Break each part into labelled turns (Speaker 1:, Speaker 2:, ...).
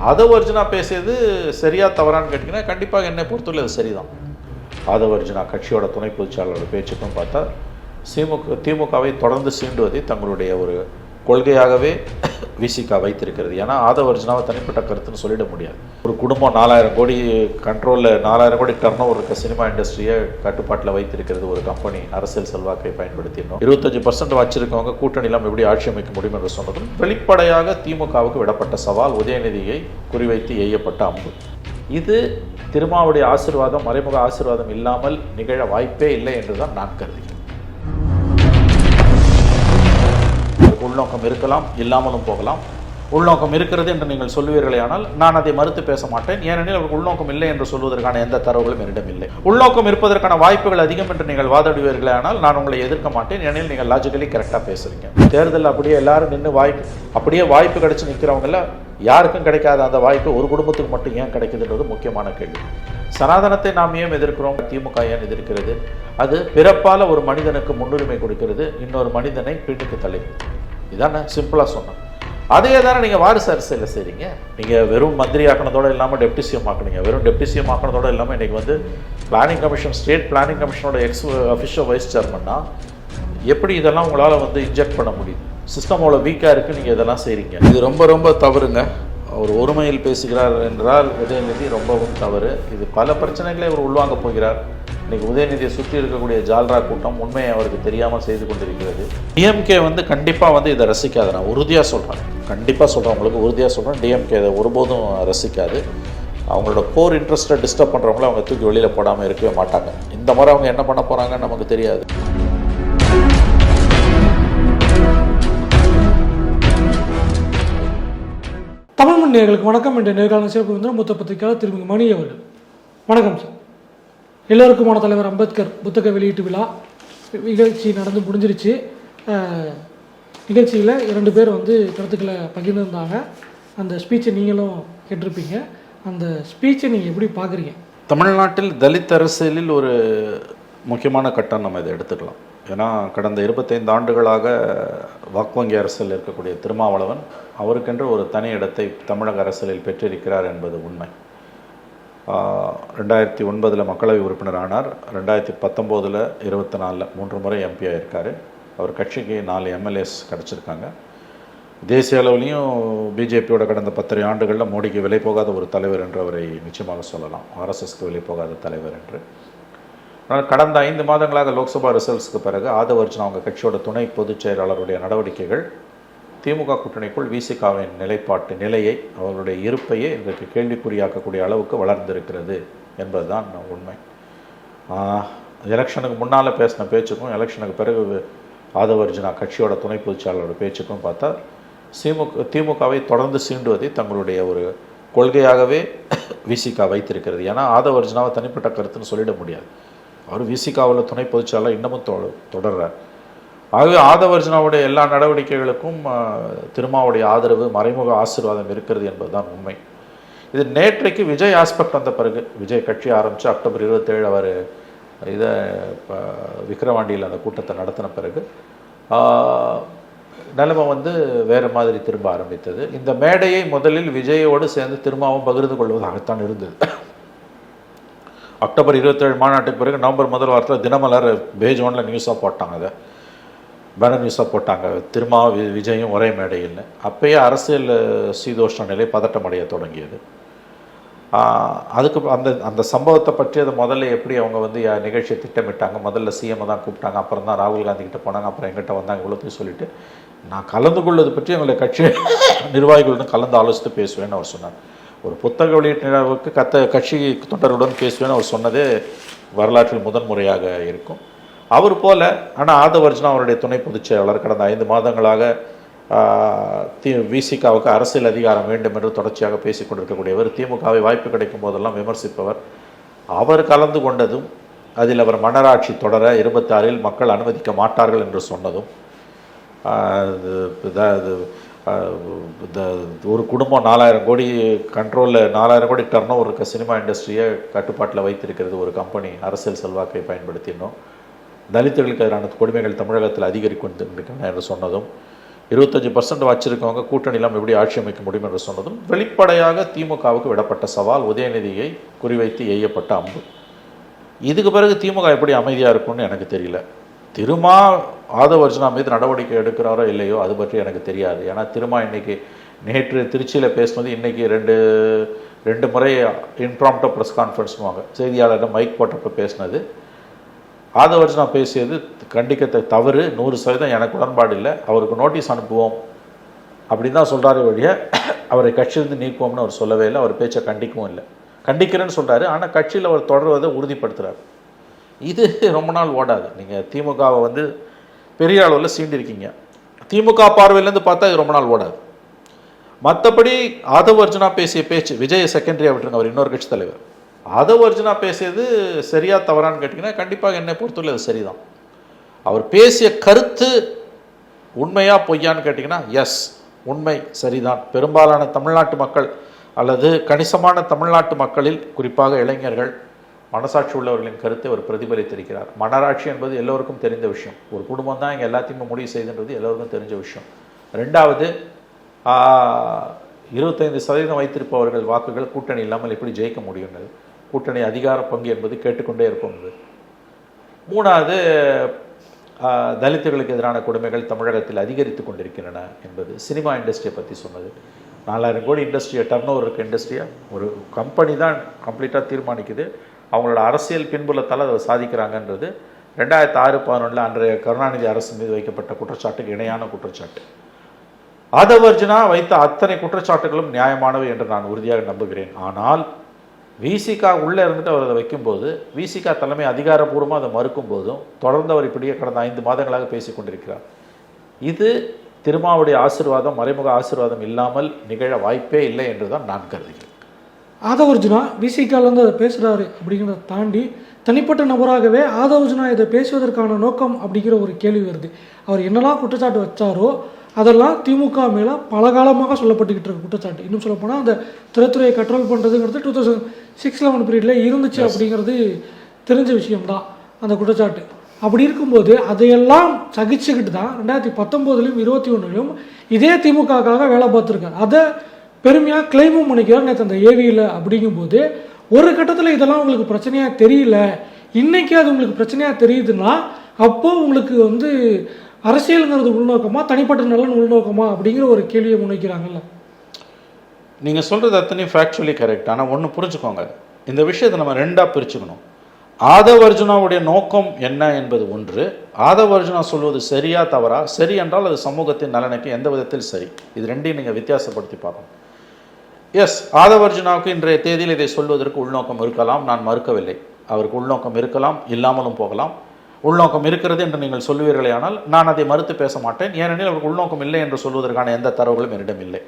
Speaker 1: ஆதவர்ஜுனா பேசியது சரியா தவறான்னு கேட்டிங்கன்னா கண்டிப்பாக என்னை பொறுத்தவரை அது சரிதான். ஆதவர்ஜுனா கட்சியோட துணை பொதுச்செயலாளரோட பேச்சுக்கும் பார்த்தா திமுகவை தொடர்ந்து சீண்டுவதை தங்களுடைய ஒரு கொள்கையாகவே விசிகா வைத்திருக்கிறது. ஏன்னா ஆதவர்ஜுனாவை தனிப்பட்ட கருத்துன்னு சொல்லிட முடியாது. ஒரு குடும்பம் 4000 கோடி கண்ட்ரோலில் 4000 கோடி டர்ன் ஓவர் இருக்க சினிமா இண்டஸ்ட்ரியை கட்டுப்பாட்டில் வைத்திருக்கிறது ஒரு கம்பெனி அரசியல் செல்வாக்கை பயன்படுத்தினோம். 25% வச்சிருக்கவங்க கூட்டணியெல்லாம் எப்படி ஆட்சி அமைக்க முடியும் என்று சொன்னதும் வெளிப்படையாக திமுகவுக்கு விடப்பட்ட சவால், உதயநிதியை குறிவைத்து எய்யப்பட்ட அம்பு. இது திருமாவுடைய ஆசீர்வாதம், மறைமுக ஆசீர்வாதம் இல்லாமல் நிகழ வாய்ப்பே இல்லை என்றுதான் நான் கருதுகிறேன். உள்நோக்கம் இருக்கலாம், இல்லாமலும் போகலாம். உள்நோக்கம் இருக்கிறது என்று நீங்கள் சொல்லுவீர்களே, ஆனால் நான் அதை மறுத்து பேச மாட்டேன். ஏனெனில் அவருக்கு உள்நோக்கம் இல்லை என்று சொல்வதற்கான எந்த தரவுகளும் என்னிடம் இல்லை. உள்நோக்கம் இருப்பதற்கான வாய்ப்புகள் அதிகம் என்று நீங்கள் வாதாடுவீர்களே, ஆனால் நான் உங்களை எதிர்க்க மாட்டேன். ஏனெனில் நீங்கள் லாஜிக்கலி கரெக்டாக பேசுறீங்க. தேர்தல் அப்படியே எல்லாரும் நின்று வாய்ப்பு கிடைச்சி நிற்கிறவங்கள யாருக்கும் கிடைக்காத அந்த வாய்ப்பு ஒரு குடும்பத்துக்கு மட்டும் ஏன் கிடைக்குதுன்றது முக்கியமான கேள்வி. சனாதனத்தை நாம் ஏன் எதிர்க்கிறோம், திமுக ஏன் எதிர்க்கிறது? அது பிறப்பால் ஒரு மனிதனுக்கு முன்னுரிமை கொடுக்கிறது, இன்னொரு மனிதனை பின்னுக்கு தள்ளுகிறது. இதானே சிம்பிளாக சொன்னேன். அதே தானே நீங்கள் வாரிசு அரசியலில் செய்கிறீங்க. நீங்கள் வெறும் மந்திரி ஆக்கினதோடு இல்லாமல் டெப்டி சிஎம் ஆக்கினீங்க. வெறும் டெப்டி சிஎம் ஆக்கினதோடு இல்லாமல் இன்றைக்கி வந்து பிளானிங் கமிஷன், ஸ்டேட் பிளானிங் கமிஷனோட அஃபிஷியல் வைஸ் சேர்மன்னா எப்படி இதெல்லாம் உங்களால் வந்து இன்ஜெக்ட் பண்ண முடியுது? சிஸ்டம் அவ்வளோ வீக்காக இருக்குது, நீங்கள் இதெல்லாம் செய்கிறீங்க. இது ரொம்ப ரொம்ப தவறுங்க. அவர் ஒருமையில் பேசுகிறார் என்றால் உதயநிதி ரொம்பவும் தவறு. இது பல பிரச்சனைகளை அவர் உள்வாங்க போகிறார். இன்றைக்கி உதயநிதியை சுற்றி இருக்கக்கூடிய ஜால்ரா கூட்டம் உண்மையை அவருக்கு தெரியாமல் செய்து கொண்டிருக்கிறது. டிஎம்கே வந்து கண்டிப்பாக வந்து இதை ரசிக்காது. நான் உறுதியாக சொல்கிறேன், கண்டிப்பாக சொல்கிறேன், உங்களுக்கு உறுதியாக சொல்கிறேன். டிஎம்கே இதை ஒருபோதும் ரசிக்காது. அவங்களோட கோர் இன்ட்ரெஸ்ட்டை டிஸ்டர்ப் பண்ணுறவங்கள அவங்க தூக்கி வெளியில் போடாமல் இருக்கவே மாட்டாங்க. இந்த மாதிரி அவங்க என்ன பண்ண போகிறாங்கன்னு நமக்கு தெரியாது.
Speaker 2: தமிழ் மண் நேயர்களுக்கு வணக்கம். என்ற நேர்காணல் சிறப்பு வந்து மூத்த பத்திரிகையாளர் திரு மணி அவர்கள். வணக்கம் சார். எல்லோருக்குமான தலைவர் அம்பேத்கர் புத்தக வெளியீட்டு விழா நிகழ்ச்சி நடந்து முடிஞ்சிருச்சு. நிகழ்ச்சியில் 2 பேர் வந்து கருத்துக்களை பகிர்ந்துருந்தாங்க. அந்த ஸ்பீச்சை நீங்களும் கேட்டிருப்பீங்க. அந்த ஸ்பீச்சை நீங்கள் எப்படி பார்க்குறீங்க?
Speaker 1: தமிழ்நாட்டில் தலித் அரசியலில் ஒரு முக்கியமான கட்டம் நம்ம இதை எடுத்துக்கலாம். ஏன்னா கடந்த 25 ஆண்டுகளாக வாக்குவங்கி அரசியல் இருக்கக்கூடிய திருமாவளவன் அவருக்கென்று ஒரு தனி இடத்தை தமிழக அரசியலில் பெற்றிருக்கிறார் என்பது உண்மை. 2009 மக்களவை உறுப்பினர் ஆனார். 2019 24 3 முறை எம்பி ஆகியிருக்காரு. அவர் கட்சிக்கு 4 எம்எல்ஏஸ் கிடச்சிருக்காங்க. தேசிய அளவுலேயும் பிஜேபியோட கடந்த 10 ஆண்டுகளில் மோடிக்கு விலை போகாத ஒரு தலைவர் என்று அவரை நிச்சயமாக சொல்லலாம். ஆர்எஸ்எஸ்க்கு விலை போகாத தலைவர் என்று. ஆனால் கடந்த 5 மாதங்களாக லோக்சபா ரிசல்ட்ஸுக்கு பிறகு ஆதவர்ஜுனா அவங்க கட்சியோட துணை பொதுச் செயலாளருடைய நடவடிக்கைகள் திமுக கூட்டணிக்குள் விசிகாவின் நிலையை, அவர்களுடைய இருப்பையே இன்றைக்கு கேள்விக்குறியாக்கக்கூடிய அளவுக்கு வளர்ந்திருக்கிறது என்பதுதான் உண்மை. எலெக்ஷனுக்கு முன்னால் பேசின பேச்சுக்கும் எலெக்ஷனுக்கு பிறகு ஆதவர்ஜுனா கட்சியோட துணை பொதுச் செயலாளரோட பேச்சுக்கும் பார்த்தா திமுகவை தொடர்ந்து சீண்டுவதை தங்களுடைய ஒரு கொள்கையாகவே விசிகா வைத்திருக்கிறது. ஏன்னா ஆதவர்ஜுனாவை தனிப்பட்ட கருத்துன்னு சொல்லிட முடியாது. அவர் விசிகாவில் துணை பொதுச் செயலாளர் இன்னமும் தொடர்றார். ஆகவே ஆதவர்ஜுனாவுடைய எல்லா நடவடிக்கைகளுக்கும் திருமாவுடைய ஆதரவு, மறைமுக ஆசீர்வாதம் இருக்கிறது என்பதுதான் உண்மை. இது நேற்றைக்கு விஜய் ஆஸ்பெக்ட் வந்த பிறகு, விஜய் கட்சி ஆரம்பித்து அக்டோபர் 27 அவர் இதை விக்கிரவாண்டியில் அந்த கூட்டத்தை நடத்தின பிறகு நிலைமை வந்து வேறு மாதிரி திரும்ப ஆரம்பித்தது. இந்த மேடையை முதலில் விஜயோடு சேர்ந்து திருமாவும் பகிர்ந்து கொள்வதாகத்தான் இருந்தது. அக்டோபர் 27 மாநாட்டுக்கு பிறகு நவம்பர் முதல் வாரத்தில் தினமலர் பேஜ் 1 நியூஸாக போட்டாங்க. அதை பேனர் நியூஸாக போட்டாங்க, திருமா விஜயும் ஒரே மேடையில். அப்பயே அரசியல் சீதோஷ்ண நிலை பதட்டமடைய தொடங்கியது. அதுக்கு அந்த சம்பவத்தை பற்றி அதை முதல்ல எப்படி அவங்க வந்து நிகழ்ச்சியை திட்டமிட்டாங்க, முதல்ல சிஎம்மை தான் கூப்பிட்டாங்க, அப்புறம் தான் ராகுல் காந்தி கிட்ட போனாங்க, அப்புறம் எங்கிட்ட வந்தாங்க, இவ்வளோத்தையும் சொல்லிவிட்டு நான் கலந்து கொள்வது பற்றி எங்களை கட்சி நிர்வாகிகளுடன் கலந்து ஆலோசித்து பேசுவேன்னு அவர் சொன்னார். ஒரு புத்தக வெளியீட்டு நிகழ்வுக்கு கட்சி தொண்டர்களுடன் பேசுவேன்னு அவர் சொன்னதே வரலாற்றில் முதன்முறையாக இருக்கும். அவர் போல ஆனால் ஆதவர்ஜுனா அவருடைய துணை பொதுச் செயலாளர் கடந்த 5 மாதங்களாக விசிகாவுக்கு அரசியல் அதிகாரம் வேண்டும் என்று தொடர்ச்சியாக பேசிக் கொண்டிருக்கக்கூடியவர், திமுகவை வாய்ப்பு கிடைக்கும் போதெல்லாம் விமர்சிப்பவர். அவர் கலந்து கொண்டதும், அதில் அவர் மன்னராட்சி தொடர 26 மக்கள் அனுமதிக்க மாட்டார்கள் என்று சொன்னதும், ஒரு குடும்பம் 4000 கோடி கண்ட்ரோலில் 4000 கோடி டர்ன் ஓவர் இருக்க சினிமா இண்டஸ்ட்ரியை கட்டுப்பாட்டில் வைத்திருக்கிறது ஒரு கம்பெனி அரசியல் செல்வாக்கை பயன்படுத்தினோம், தலித்துகளுக்கு எதிரான கொடுமைகள் தமிழகத்தில் அதிகரிக்கின்றன என்று சொன்னதும், 25% வச்சிருக்கவங்க கூட்டணி இல்லாமல் எப்படி ஆட்சி அமைக்க முடியும் என்று சொன்னதும் வெளிப்படையாக திமுகவுக்கு விடப்பட்ட சவால், உதயநிதியை குறிவைத்து எய்யப்பட்ட அம்பு. இதுக்கு பிறகு திமுக எப்படி அமைதியாக இருக்கும்னு எனக்கு தெரியல. திருமா ஆதவ அர்ஜுனா மீது நடவடிக்கை எடுக்கிறாரோ இல்லையோ அது பற்றி எனக்கு தெரியாது. ஏன்னா திருமா இன்னைக்கு நேற்று திருச்சியில் பேசினது இன்னைக்கு ரெண்டு முறை இன்ப்ராம்ப்டோ ப்ரெஸ் கான்ஃபரன்ஸ்னுவாங்க, செய்தியாளர்கிட்ட மைக் போட்டப்போ பேசினது. ஆதவ அர்ஜுனா பேசியது கண்டிக்கத்த தவறு, 100% எனக்கு உடன்பாடு இல்லை, அவருக்கு நோட்டீஸ் அனுப்புவோம் அப்படின்னு தான் சொல்கிறாரு வழிய அவரை கட்சியிலிருந்து நீக்குவோம்னு அவர் சொல்லவே இல்லை. அவர் பேச்சை கண்டிக்கவும் இல்லை. கண்டிக்கிறேன்னு சொல்கிறாரு, ஆனால் கட்சியில் அவர் தொடர்வதை உறுதிப்படுத்துகிறார். இது ரொம்ப நாள் ஓடாது. நீங்கள் திமுகவை வந்து பெரிய அளவில் சீண்டிருக்கீங்க. திமுக பார்வையிலேருந்து பார்த்தா இது ரொம்ப நாள் ஓடாது. மற்றபடி ஆதவ அர்ஜுனா பேசிய பேச்சு, விஜய் செகண்டரியாக விட்டுருங்க, அவர் இன்னொரு கட்சி தலைவர். ஆதவ அர்ஜுனா பேசியது சரியா தவறான்னு கேட்டிங்கன்னா கண்டிப்பாக என்னை பொறுத்தவரை அது சரிதான். அவர் பேசிய கருத்து உண்மையா பொய்யான்னு கேட்டிங்கன்னா எஸ், உண்மை சரிதான். பெரும்பாலான தமிழ்நாட்டு மக்கள் அல்லது கணிசமான தமிழ்நாட்டு மக்களில் குறிப்பாக இளைஞர்கள், மனசாட்சி உள்ளவர்களின் கருத்தை அவர் பிரதிபலித்திருக்கிறார். மனராட்சி என்பது எல்லோருக்கும் தெரிந்த விஷயம். ஒரு குடும்பம் தான் இங்கே எல்லாத்தையுமே முடிவு செய்துன்றது எல்லோருக்கும் தெரிஞ்ச விஷயம். ரெண்டாவது, 25% வைத்திருப்பவர்கள் வாக்குகள் கூட்டணி இல்லாமல் எப்படி ஜெயிக்க முடியும்னது, கூட்டணி அதிகார பங்கு என்பது கேட்டுக்கொண்டே இருக்கும். மூணாவது, தலித்துகளுக்கு எதிரான கொடுமைகள் தமிழகத்தில் அதிகரித்து கொண்டிருக்கின்றன என்பது. சினிமா இண்டஸ்ட்ரியை பற்றி சொன்னது. 4000 கோடி இண்டஸ்ட்ரியை, டர்ன் ஓவர் இருக்க இண்டஸ்ட்ரியை ஒரு கம்பெனி தான் கம்ப்ளீட்டாக தீர்மானிக்குது. அவங்களோட அரசியல் பின்புலத்தால் அதை சாதிக்கிறாங்கன்றது 2006-11 அன்றைய கருணாநிதி அரசு மீது வைக்கப்பட்ட குற்றச்சாட்டுக்கு இணையான குற்றச்சாட்டு. ஆதவ அர்ஜுனா வைத்த அத்தனை குற்றச்சாட்டுகளும் நியாயமானவை என்று நான் உறுதியாக நம்புகிறேன். ஆனால் விசிகா உள்ளே இருந்துட்டு அவர் அதை வைக்கும்போது, விசிகா தலைமை அதிகாரப்பூர்வமாக அதை மறுக்கும் போதும் தொடர்ந்து அவர் இப்படியே கடந்த 5 மாதங்களாக பேசி கொண்டிருக்கிறார். இது திருமாவுடைய ஆசீர்வாதம், மறைமுக ஆசீர்வாதம் இல்லாமல் நிகழ வாய்ப்பே இல்லை என்று தான் நான் கருதுகிறேன்.
Speaker 2: ஆதவ அர்ஜுனா விசிகாலேருந்து அதை பேசுகிறாரு அப்படிங்கிறத தாண்டி தனிப்பட்ட நபராகவே ஆதவ அர்ஜுனா இதை பேசுவதற்கான நோக்கம் அப்படிங்கிற ஒரு கேள்வி வருது. அவர் என்னெல்லாம் குற்றச்சாட்டு வச்சாரோ அதெல்லாம் திமுக மேலே பல காலமாக சொல்லப்பட்டுக்கிட்டு இருக்க குற்றச்சாட்டு. இன்னும் சொல்லப்போனால் அந்த திரைத்துறையை கண்ட்ரோல் பண்ணுறதுங்கிறது 2006-11 பீரியடில் இருந்துச்சு அப்படிங்கிறது தெரிஞ்ச விஷயம்தான் அந்த குற்றச்சாட்டு. அப்படி இருக்கும்போது அதையெல்லாம் சகிச்சுக்கிட்டு தான் 2019-லும் 2021-லும் இதே திமுகவுக்காக வேலை பார்த்துருக்காரு. அதை பெருமையாக கிளைமும் பண்ணிக்கிறார் நேற்று அந்த ஏவியில். அப்படிங்கும்போது ஒரு கட்டத்தில் இதெல்லாம் உங்களுக்கு பிரச்சனையாக தெரியல, இன்னைக்கு அது உங்களுக்கு பிரச்சனையாக தெரியுதுன்னா அப்போது உங்களுக்கு வந்து அரசியலுங்கிறது உள்நோக்கமா, தனிப்பட்ட நலன் உள்நோக்கமா அப்படிங்கிற ஒரு கேள்வியை முன்வைக்கிறாங்கல்ல.
Speaker 1: நீங்கள் சொல்கிறது அத்தனையும் ஃபேக்சுவலி கரெக்ட். ஆனால் ஒன்று புரிஞ்சுக்கோங்க, இந்த விஷயத்தை நம்ம ரெண்டாக பிரிச்சுக்கணும். ஆதவ அர்ஜுனாவுடைய நோக்கம் என்ன என்பது ஒன்று, ஆதவ அர்ஜுனா சொல்வது சரியா தவறா, சரி என்றால் அது சமூகத்தின் நலனுக்கு எந்த விதத்தில் சரி, இது ரெண்டையும் நீங்கள் வித்தியாசப்படுத்தி பார்க்கணும். எஸ், ஆதவ அர்ஜுனாவுக்கு இன்றைய தேதியில் இதை சொல்வதற்கு உள்நோக்கம் இருக்கலாம், நான் மறுக்கவில்லை. அவருக்கு உள்நோக்கம் இருக்கலாம், இல்லாமலும் போகலாம். உள்நோக்கம் இருக்கிறது என்று நீங்கள் சொல்லுவீர்களே ஆனால் நான் அதை மறுத்து பேச மாட்டேன். ஏனெனில் அவருக்கு உள்நோக்கம் இல்லை என்று சொல்வதற்கான எந்த தரவுகளும் என்னிடம் இல்லை.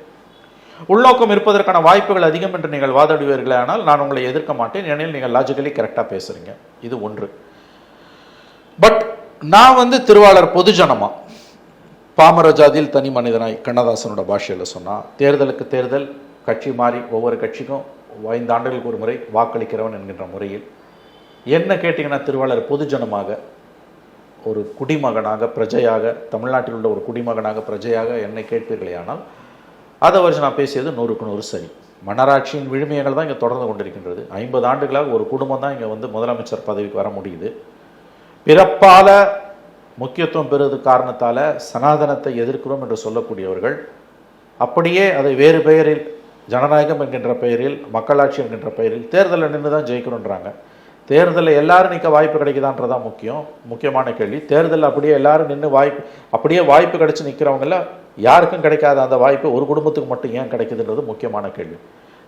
Speaker 1: உள்நோக்கம் இருப்பதற்கான வாய்ப்புகள் அதிகம் என்று நீங்கள் வாதாடுவீர்களே ஆனால் நான் உங்களை எதிர்க்க மாட்டேன், ஏனெனில் நீங்கள் லாஜிக்கலி கரெக்டாக பேசுகிறீங்க. இது ஒன்று. பட் நான் வந்து திருவாளர் பொதுஜனமா, பாமர ஜாதியில் தனி மனிதனாய் கண்ணதாசனோட பாஷையில் சொன்னால், தேர்தலுக்கு தேர்தல் கட்சி மாறி ஒவ்வொரு கட்சிக்கும் 5 ஆண்டுகளுக்கு ஒரு முறை வாக்களிக்கிறவன் என்கின்ற முறையில் என்ன கேட்டிங்கன்னா, திருவாளர் பொதுஜனமாக, ஒரு குடிமகனாக, பிரஜையாக, தமிழ்நாட்டில் உள்ள ஒரு குடிமகனாக, பிரஜையாக என்னை கேட்பீர்களே ஆனால் ஆதவ அர்ஜுனா பேசியது 100க்கு 100 சரி. மன்னராட்சியின் விழுமியங்கள் தான் இங்கே தொடர்ந்து கொண்டிருக்கின்றது. 50 ஆண்டுகளாக ஒரு குடும்பம் தான் இங்கே வந்து முதலமைச்சர் பதவிக்கு வர முடியுது. பிறப்பால முக்கியத்துவம் பெறுவது காரணத்தால் சனாதனத்தை எதிர்க்கிறோம் என்று சொல்லக்கூடியவர்கள் அப்படியே அதை வேறு பெயரில், ஜனநாயகம் என்கின்ற பெயரில், மக்களாட்சி என்கின்ற பெயரில் தேர்தலில் நின்று தான் ஜெயிக்கணுன்றாங்க. தேர்தலில் எல்லாரும் நிற்க வாய்ப்பு கிடைக்குதான்றதான் முக்கியமான கேள்வி. தேர்தலில் அப்படியே எல்லாரும் நின்று அப்படியே வாய்ப்பு கிடைச்சி நிற்கிறவங்கள யாருக்கும் கிடைக்காத அந்த வாய்ப்பு ஒரு குடும்பத்துக்கு மட்டும் ஏன் கிடைக்குதுன்றது முக்கியமான கேள்வி.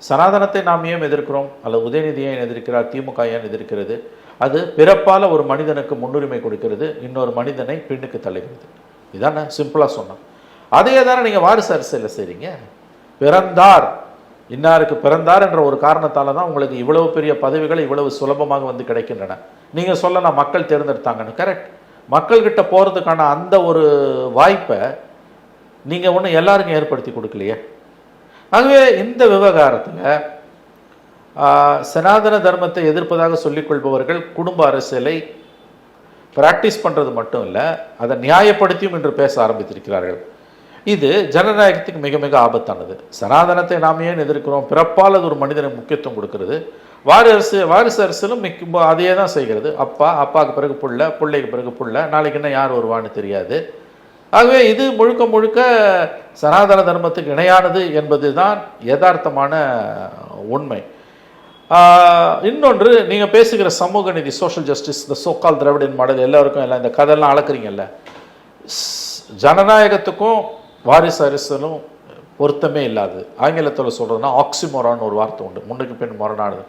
Speaker 1: சனாதனத்தை நாம் ஏன் எதிர்க்கிறோம், அல்லது உதயநிதி ஏன் எதிர்க்கிறார், திமுக ஏன் எதிர்க்கிறது? அது பிறப்பால் ஒரு மனிதனுக்கு முன்னுரிமை கொடுக்கிறது, இன்னொரு மனிதனை பின்னுக்கு தள்ளுகிறது. இதானே சிம்பிளாக சொன்னோம். அதே தானே நீங்கள் வாரிசு அரசியலில் செய்கிறீங்க. பிறந்தார், இன்னாருக்கு பிறந்தார் என்ற ஒரு காரணத்தால் தான் உங்களுக்கு இவ்வளவு பெரிய பதவிகள் இவ்வளவு சுலபமாக வந்து கிடைக்கின்றன. நீங்கள் சொல்லலாம் மக்கள் தேர்ந்தெடுத்தாங்கன்னு, கரெக்ட். மக்கள்கிட்ட போகிறதுக்கான அந்த ஒரு வாய்ப்பை நீங்கள் ஒன்றும் எல்லாருக்கும் ஏற்படுத்தி கொடுக்கலையே. ஆகவே இந்த விவகாரத்தில் சனாதன தர்மத்தை எதிர்ப்பதாக சொல்லிக்கொள்பவர்கள் குடும்ப அரசியலை பிராக்டிஸ் பண்ணுறது மட்டும் இல்லை, அதை நியாயப்படுத்தியும் இன்று பேச ஆரம்பித்திருக்கிறார்கள். இது ஜனநாயகத்துக்கு மிக மிக ஆபத்தானது. சனாதனத்தை நாம் ஏன் எதிர்க்கிறோம்? பிறப்பால் அது ஒரு மனிதனுக்கு முக்கியத்துவம் கொடுக்கிறது. வாரிசு அரசியலும் அதையே தான் செய்கிறது. அப்பாவுக்கு பிறகு புள்ள, பிள்ளைக்கு பிறகு புள்ள, நாளைக்கு என்ன யார் வருவான்னு தெரியாது. ஆகவே இது முழுக்க முழுக்க சனாதன தர்மத்துக்கு இணையானது என்பது தான் யதார்த்தமான உண்மை. இன்னொன்று, நீங்கள் பேசுகிற சமூக நீதி, சோஷியல் ஜஸ்டிஸ், இந்த சோக்கால் திராவிடன் மாடல், எல்லாருக்கும் எல்லாம் இந்த கதையெல்லாம் அளக்குறீங்கல்ல, ஜனநாயகத்துக்கும் வாரிசு அரசியலும் பொருத்தமே இல்லாது. ஆங்கிலத்தில் சொல்கிறதுனா ஆக்சிமோரான்னு ஒரு வார்த்தை உண்டு, முன்னுக்கு பின் முரணானது.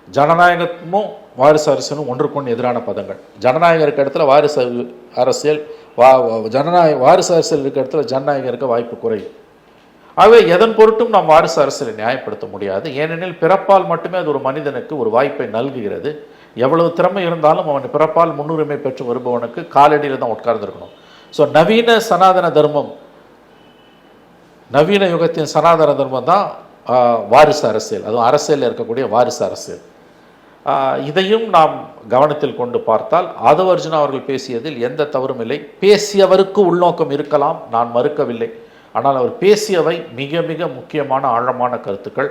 Speaker 1: ஜனநாயகமும் வாரிசு அரசியலும் ஒன்றுக்கொன்று எதிரான பதங்கள். ஜனநாயகம் இருக்க இடத்துல வாரிசு அரசியல், வாரிசு அரசியல் இருக்க இடத்துல ஜனநாயகம் இருக்க வாய்ப்பு குறையும். ஆகவே எதன் பொருட்டும் நாம் வாரிசு அரசியலை நியாயப்படுத்த முடியாது. ஏனெனில் பிறப்பால் மட்டுமே அது ஒரு மனிதனுக்கு ஒரு வாய்ப்பை நல்குகிறது. எவ்வளவு திறமை இருந்தாலும் அவன் பிறப்பால் முன்னுரிமை பெற்று வருபவனுக்கு காலடியில் தான் உட்கார்ந்துருக்கணும். ஸோ நவீன சனாதன தர்மம், நவீன யுகத்தின் சனாதன தர்மம் தான் வாரிசு அரசியல், அதுவும் அரசியலில் இருக்கக்கூடிய வாரிசு அரசியல். இதையும் நாம் கவனத்தில் கொண்டு பார்த்தால் ஆதவ அர்ஜுனா அவர்கள் பேசியதில் எந்த தவறும் இல்லை. பேசியவருக்கு உள்நோக்கம் இருக்கலாம், நான் மறுக்கவில்லை. ஆனால் அவர் பேசியவை மிக மிக முக்கியமான ஆழமான கருத்துக்கள்.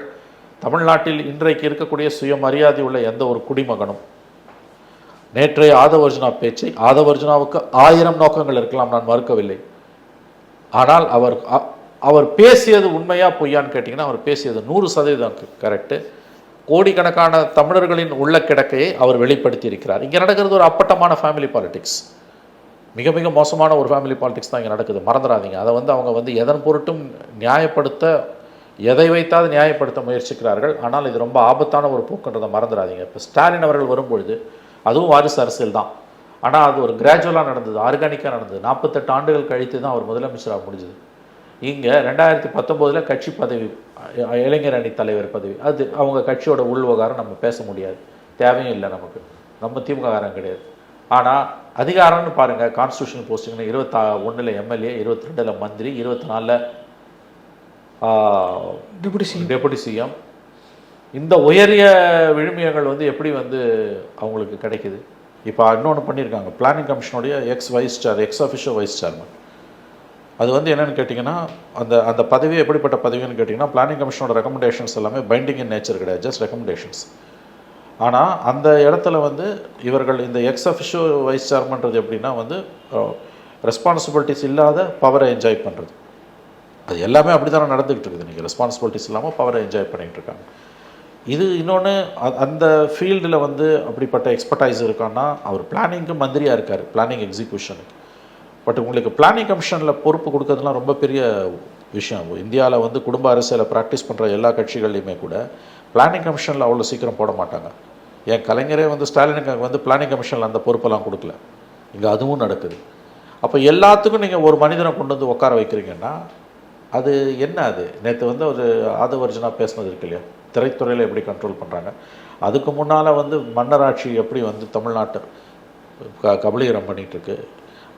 Speaker 1: தமிழ்நாட்டில் இன்றைக்கு இருக்கக்கூடிய சுயமரியாதை உள்ள எந்த ஒரு குடிமகனும் நேற்றைய ஆதவ அர்ஜுனா பேச்சை, ஆதவ அர்ஜுனாவுக்கு 1000 நோக்கங்கள் இருக்கலாம், நான் மறுக்கவில்லை. ஆனால் அவர் பேசியது உண்மையா பொய்யான்னு கேட்டிங்கன்னா அவர் பேசியது 100% கரெக்டு. கோடிக்கணக்கான தமிழர்களின் உள்ள கிடக்கையை அவர் வெளிப்படுத்தி இருக்கிறார். இங்கே நடக்கிறது ஒரு அப்பட்டமான ஃபேமிலி பாலிடிக்ஸ், மிக மிக மோசமான ஒரு ஃபேமிலி பாலிடிக்ஸ் தான் இங்கே நடக்குது. மறந்துடாதீங்க. அதை அவங்க எதன் பொருட்டும் நியாயப்படுத்த, எதை வைத்தாவது நியாயப்படுத்த முயற்சிக்கிறார்கள். ஆனால் இது ரொம்ப ஆபத்தான ஒரு போக்குன்றதை மறந்துடாதீங்க. இப்போ ஸ்டாலின் அவர்கள் வரும்பொழுது அதுவும் வாரிசு அரசியல் தான். ஆனால் அது ஒரு கிராஜுவலாக நடந்தது, ஆர்கானிக்காக நடந்தது. 48 ஆண்டுகள் கழித்து தான் அவர் முதலமைச்சராக முடிஞ்சது. இங்கே 2019 கட்சி பதவி, இளைஞர் அணி தலைவர் பதவி, அது அவங்க கட்சியோட உள்விவகாரம், நம்ம பேச முடியாது, தேவையும் இல்லை நமக்கு, நம்ம திமுககாரன் கிடையாது. ஆனால் அதிகாரம்னு பாருங்கள், கான்ஸ்டியூஷன் போஸ்டிங்னு 21 எம்எல்ஏ, 22 மந்திரி, 24 டெபுட்டி சிஎம். இந்த உயரிய விழுமியங்கள் எப்படி அவங்களுக்கு கிடைக்குது? இப்போ இன்னொன்று பண்ணியிருக்காங்க, பிளானிங் கமிஷனுடைய எக்ஸ் அஃபிஷியோ வைஸ் சேர்மன். அது என்னென்னு கேட்டிங்கன்னா, அந்த பதவி எப்படிப்பட்ட பதவின்னு கேட்டிங்கன்னா, பிளானிங் கமிஷனோட ரெக்கமெண்டேஷன்ஸ் எல்லாமே பைண்டிங் இன் நேச்சர் கிடையாது, ஜஸ்ட் ரெக்கமெண்டேஷன்ஸ். ஆனால் அந்த இடத்துல இவர்கள் இந்த எக்ஸ் அஃபிஷியோ வைஸ் சேர்மன்றது எப்படின்னா ரெஸ்பான்சிபிலிட்டிஸ் இல்லாத பவரை என்ஜாய் பண்ணுறது. அது எல்லாமே அப்படி தானே நடந்துக்கிட்டு இருக்குது. நீங்கள் ரெஸ்பான்சிபிலிட்டிஸ் இல்லாமல் பவரை என்ஜாய் பண்ணிகிட்டு இருக்காங்க. இது இன்னொன்று, அந்த ஃபீல்டில் அப்படிப்பட்ட எக்ஸ்பர்டைஸ் இருக்கான்னா, அவர் பிளானிங்க்கு மந்திரியாக இருக்கார், பிளானிங் எக்ஸிக்யூஷனுக்கு. பட் உங்களுக்கு பிளானிங் கமிஷனில் பொறுப்பு கொடுக்கறதுலாம் ரொம்ப பெரிய விஷயம். இந்தியாவில் குடும்ப அரசியலை ப்ராக்டிஸ் பண்ணுற எல்லா கட்சிகள்லையுமே கூட பிளானிங் கமிஷனில் அவ்வளோ சீக்கிரம் போட மாட்டாங்க. என் கலைஞரே ஸ்டாலினுக்கு பிளானிங் கமிஷனில் அந்த பொறுப்பெல்லாம் கொடுக்கல. இங்கே அதுவும் நடக்குது. அப்போ எல்லாத்துக்கும் நீங்கள் ஒரு மனிதனை கொண்டு உட்கார வைக்கிறீங்கன்னா அது என்ன? அது நேற்று ஒரு ஆதவ அர்ஜுனா பேசினது இருக்கு இல்லையா, திரைத்துறையில் எப்படி கண்ட்ரோல் பண்ணுறாங்க. அதுக்கு முன்னால் மன்னராட்சி எப்படி தமிழ்நாட்டை கபலீகரம் பண்ணிகிட்ருக்கு.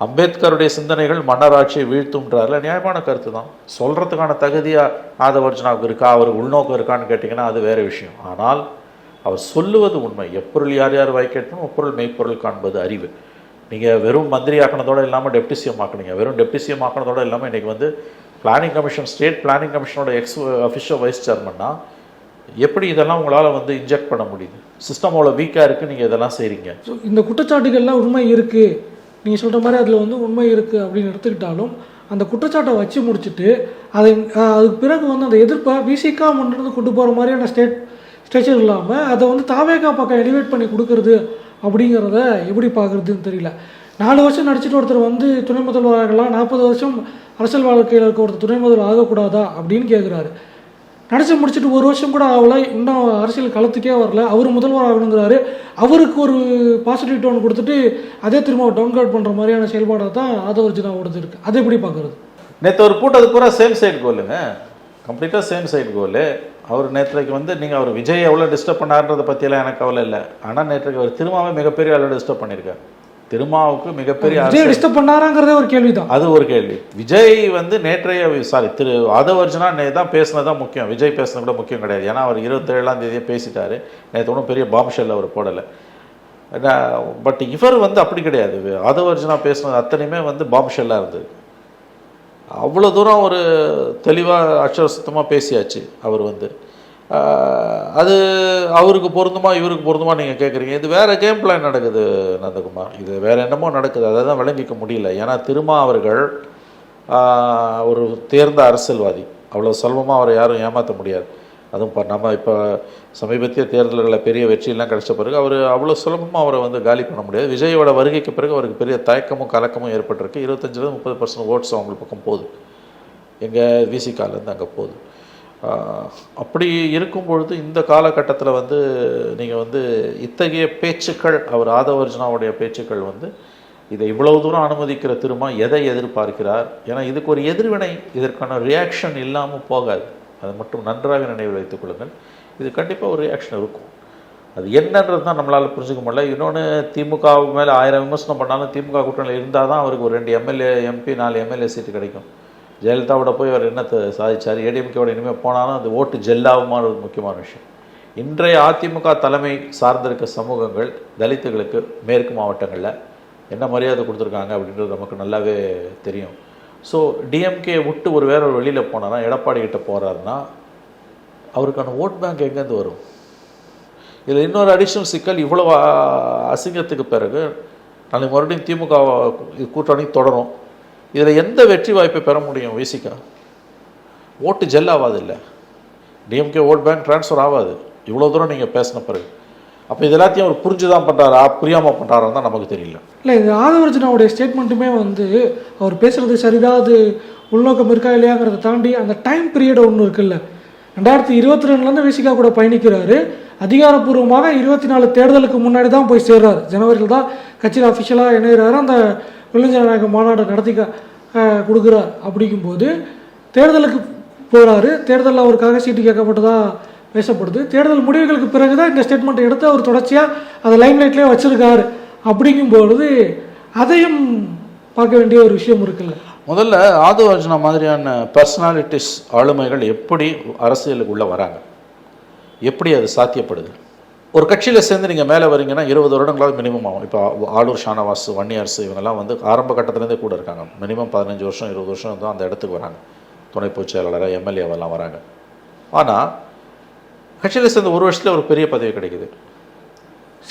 Speaker 1: அம்பேத்கருடைய சிந்தனைகள் மன்னராட்சியை வீழ்த்தும்ன்றாரில் நியாயமான கருத்து தான். சொல்கிறதுக்கான தகுதியாக ஆதவ அர்ஜுனாவுக்கு இருக்கா, அவர் உள்நோக்கம் இருக்கான்னு கேட்டிங்கன்னா அது வேறு விஷயம். ஆனால் அவர் சொல்லுவது உண்மை. எப்பொருள் யார் யார் வாய்க்கேட்டும் எப்பொருள் மெய்ப்பொருள் காண்பது அறிவு. நீங்கள் வெறும் மந்திரி ஆக்கினதோடு இல்லாமல் டெப்டி சிஎம் ஆக்கினீங்க. வெறும் டெப்டி சிஎம் ஆக்கினதோடு இல்லாமல் இன்றைக்கி பிளானிங் கமிஷன், ஸ்டேட் பிளானிங் கமிஷனோட எக்ஸ் அஃபிஷியோ வைஸ் சேர்மன்னா எப்படி இதெல்லாம் உங்களால் இன்ஜெக்ட் பண்ண முடியுது? சிஸ்டம் அவ்வளோ வீக்காக இருக்குது, நீங்கள் இதெல்லாம் செய்கிறீங்க.
Speaker 2: ஸோ இந்த குற்றச்சாட்டுகள்லாம் உண்மை இருக்குது, நீங்கள் சொல்கிற மாதிரி அதில் உண்மை இருக்குது அப்படின்னு எடுத்துக்கிட்டாலும் அந்த குற்றச்சாட்டை வச்சு முடிச்சுட்டு அதுக்கு பிறகு அந்த எதிர்ப்பை விசிகா முன்னிருந்து கொண்டு போகிற மாதிரியான ஸ்டேச்சர் இல்லாமல் அதை தாவேகா பக்கம் எலிவேட் பண்ணி கொடுக்கறது அப்படிங்கிறத எப்படி பார்க்குறதுன்னு தெரியல. 4 வருஷம் நடிச்சுட்டு ஒருத்தர் துணை முதல்வர் ஆகலாம், 40 வருஷம் அரசியல் வாழ்க்கையில் இருக்க ஒருத்தர் துணை முதல்வர் ஆகக்கூடாதா அப்படின்னு கேட்குறாரு. நடிச்சு முடிச்சுட்டு 1 வருஷம் கூட ஆகலை, இன்னும் அரசியல் களத்துக்கே வரல, அவர் முதல்வர் ஆகணுங்கிறாரு. அவருக்கு ஒரு பாசிட்டிவ் டோன் கொடுத்துட்டு அதே திரும்ப டவுன்கிரேட் பண்ணுற மாதிரியான செயல்பாடாக தான் ஆதவ அர்ஜுனாவோடது இருக்குது. அதை எப்படி பார்க்குறது?
Speaker 1: நேற்று ஒரு கூட்டது பூரா சேம் சைடு கோலுங்க, கம்ப்ளீட்டாக சேம் சைடு கோலு. அவர் நேற்றுக்கு நீங்கள் அவர் விஜய் எவ்வளோ டிஸ்டர்ப் பண்ணார்ன்றதை பற்றியெல்லாம் எனக்கு கவலை இல்லை. ஆனால் நேற்றுக்கு அவர் திருமாவே மிகப்பெரிய அளவு டிஸ்டர்ப் பண்ணியிருக்கார். திருமாவுக்கு மிகப்பெரிய
Speaker 2: டிஸ்டர்ப் பண்ணாராங்கிறதே ஒரு கேள்வி தான்.
Speaker 1: அது ஒரு கேள்வி. விஜய் நேற்றைய ஆதவ அர்ஜுனா தான் பேசுனதான் முக்கியம், விஜய் பேசுனது கூட முக்கியம் கிடையாது. ஏன்னா அவர் 27ஆம் தேதியே பேசிட்டாரு. நேற்று ஒன்றும் பெரிய பாம்ஷெல் அவர் போடலை. பட் இவர் அப்படி கிடையாது. ஆதவ அர்ஜுனா பேசுனது அத்தனையுமே பாம்ஷெல்லாக இருந்தது. அவ்வளோ தூரம் ஒரு தெளிவாக அக்ஷரசுத்தமாக பேசியாச்சு அவர் வந்து. அது அவருக்கு பொருந்துமா இவருக்கு பொருந்துமா நீங்கள் கேட்குறீங்க. இது வேறு கேம் பிளான் நடக்குது நந்தகுமார், இது வேறு என்னமோ நடக்குது, அதை தான் விளங்கிக்க முடியல. ஏன்னா திருமா அவர்கள் ஒரு தேர்ந்த அரசியல்வாதி, அவ்வளோ சுலபமாக அவரை யாரும் ஏமாற்ற முடியாது. அதுவும் நம்ம இப்போ சமீபத்திய தேர்தல்களில் பெரிய வெற்றியெல்லாம் கிடைச்ச பிறகு அவர் அவ்வளோ சுலபமாக அவரை வந்து காலி பண்ண முடியாது. விஜயோட வருகைக்கு பிறகு அவருக்கு பெரிய தயக்கமும் கலக்கமும் ஏற்பட்டிருக்கு. 25-30% ஓட்ஸ் அவங்களுக்கு பக்கம் போகுது, எங்கள் விசிகாலேருந்து அங்கே போகுது. அப்படி இருக்கும் பொழுது இந்த காலகட்டத்தில் வந்து நீங்கள் வந்து இத்தகைய பேச்சுக்கள், அவர் ஆதவ அர்ஜுனாவுடைய பேச்சுக்கள் வந்து இதை இவ்வளவு தூரம் அனுமதிக்கிற திரும்ப எதை எதிர்பார்க்கிறார்? ஏன்னா இதுக்கு ஒரு எதிர்வினை, இதற்கான ரியாக்ஷன் இல்லாமல் போகாது. அதை மட்டும் நன்றாக நினைவில் வைத்துக் கொள்ளுங்கள். இது கண்டிப்பாக ஒரு ரியாக்ஷன் இருக்கும். அது என்னன்றது தான் நம்மளால் புரிஞ்சுக்க முடியல. இன்னொன்று, திமுக மேலே 1000 விமர்சனம் பண்ணாலும் திமுக கூட்டணியில் இருந்தால் தான் அவருக்கு ஒரு 2 எம்எல்ஏ எம்பி 4 எம்எல்ஏ சீட்டு கிடைக்கும். ஜெயலலிதாவோட போய் அவர் என்னத்தை சாதிச்சார்? ஏடிஎம்கேவோட இனிமேல் போனாலும் அந்த ஓட்டு ஜெல்லாகுமான ஒரு முக்கியமான விஷயம். இன்றைய அதிமுக தலைமை சார்ந்திருக்க சமூகங்கள் தலித்துகளுக்கு மேற்கு மாவட்டங்களில் என்ன மரியாதை கொடுத்துருக்காங்க அப்படின்றது நமக்கு நல்லாவே தெரியும். ஸோ டிஎம்கே விட்டு ஒரு வேற ஒரு வெளியில் போனார்னா, எடப்பாடி கிட்ட போகிறாருன்னா அவருக்கான ஓட் பேங்க் எங்கேருந்து வரும்? இதில் இன்னொரு அடிஷ்னல் சிக்கல், இவ்வளோ அசிங்கத்துக்கு பிறகு நாளைக்கு மறுபடியும் திமுக கூட்டணி தொடரும். இதில் எந்த வெற்றி வாய்ப்பை பெற முடியும்? விசிகா ஓட்டு ஜெல் ஆகாது, இல்லை டிஎம்கே ஓட் பேங்க் ட்ரான்ஸ்ஃபர் ஆகாது இவ்வளோ தூரம் நீங்கள் பேசின பிறகு. அப்போ இது எல்லாத்தையும் அவர் புரிஞ்சு தான் பண்ணுறாரா, புரியாமல் பண்ணுறாரா தான் நமக்கு தெரியல.
Speaker 2: இல்லை, இது ஆதவ அர்ஜுனாவுடைய ஸ்டேட்மெண்ட்டுமே வந்து அவர் பேசுகிறது சரிதான், அது உள்நோக்கம் இருக்கா இல்லையாங்கிறத தாண்டி அந்த டைம் பீரியட் ஒன்று இருக்குல்ல. 2022 விசிகா கூட பயணிக்கிறாரு. அதிகாரப்பூர்வமாக 24 தேர்தலுக்கு முன்னாடி தான் போய் சேர்றாரு. ஜனவரியில் தான் கட்சியில் அஃபிஷியலாக இணைகிறாரு. அந்த வெள்ளை ஜனநாயக மாநாடு நடத்தி கொடுக்குறார். அப்படிங்கும்போது தேர்தலுக்கு போகிறாரு. தேர்தலில் அவருக்காக சீட்டு கேட்கப்பட்டதாக பேசப்படுது. தேர்தல் முடிவுகளுக்கு பிறகு தான் இந்த ஸ்டேட்மெண்ட்டை எடுத்து அவர் தொடர்ச்சியாக அதை லைம்லைட்லேயே வச்சுருக்காரு. அப்படிங்கும்பொழுது அதையும் பார்க்க வேண்டிய ஒரு விஷயம் இருக்குல்ல.
Speaker 1: முதல்ல ஆதவ அர்ஜுனா மாதிரியான பர்சனாலிட்டிஸ், ஆளுமைகள் எப்படி அரசியலுக்குள்ளே வராங்க, எப்படி அது சாத்தியப்படுது? ஒரு கட்சியில் சேர்ந்து நீங்கள் மேலே வரீங்கன்னா 20 வருடங்களாவது மினிமம் ஆகும். இப்போ ஆளூர் ஷானவாஸ், வன்னியரசு இவங்கெல்லாம் வந்து ஆரம்ப கட்டத்துலேருந்தே கூட இருக்காங்க. மினிமம் 15 வருஷம் 20 வருஷம் தான் அந்த இடத்துக்கு வராங்க. துணை பொதுச் செயலாளராக எம்எல்ஏவெல்லாம் வராங்க. ஆனால் கட்சியில் சேர்ந்து ஒரு வருஷத்தில் ஒரு பெரிய பதவி கிடைக்குது.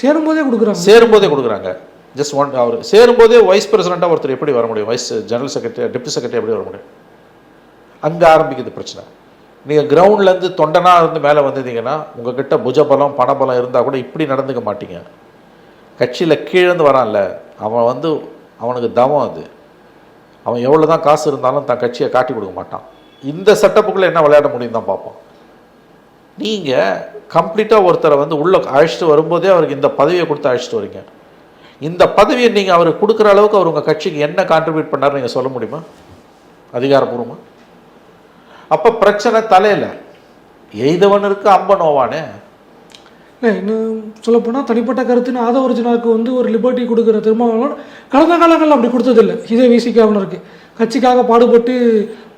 Speaker 1: சேரும்போதே கொடுக்குறாங்க. ஜஸ்ட் அவர் சேரும்போதே வைஸ் பிரசிடெண்ட்டாக ஒருத்தர் எப்படி வர முடியும்? Vice general secretary, deputy secretary எப்படி வர முடியும்? அங்கே ஆரம்பிக்குது பிரச்சனை. நீங்கள் கிரவுண்ட்லேருந்து தொண்டனாக இருந்து மேலே வந்தீங்கன்னா உங்ககிட்ட புஜபலம் பணபலம் இருந்தால் கூட இப்படி நடந்துக்க மாட்டீங்க. கட்சியில் கீழேருந்து வரான்ல, அவன் வந்து அவனுக்கு தவம் அது. அவன் எவ்வளோ தான் காசு இருந்தாலும் தன் கட்சியை காட்டி கொடுக்க மாட்டான். இந்த செட்டப்புக்குள்ளே என்ன விளையாட முடியும் தான் பார்ப்போம். நீங்கள் கம்ப்ளீட்டாக ஒருத்தரை வந்து உள்ளே அழைச்சிட்டு வரும்போதே அவருக்கு இந்த பதவியை கொடுத்து அழைச்சிட்டு வரீங்க. இந்த பதவியை நீங்கள் அவருக்கு கொடுக்குற அளவுக்கு அவர் உங்கள் கட்சிக்கு என்ன கான்ட்ரிபியூட் பண்ணார் நீங்கள் சொல்ல முடியுமா அதிகாரப்பூர்வமாக? அப்போ பிரச்சனை தலையில் எய்தவன் இருக்கு அம்பன் நோவானே.
Speaker 2: இல்லை, இன்னும் சொல்லப்போனால் தனிப்பட்ட கருத்துன்னு ஆதவ அர்ஜுனாவுக்கு வந்து ஒரு லிபர்ட்டி கொடுக்குற திருமாவளவன் கடந்த காலங்களில் அப்படி கொடுத்ததில்லை. இதே விசிகாவினருக்கு கட்சிக்காக பாடுபட்டு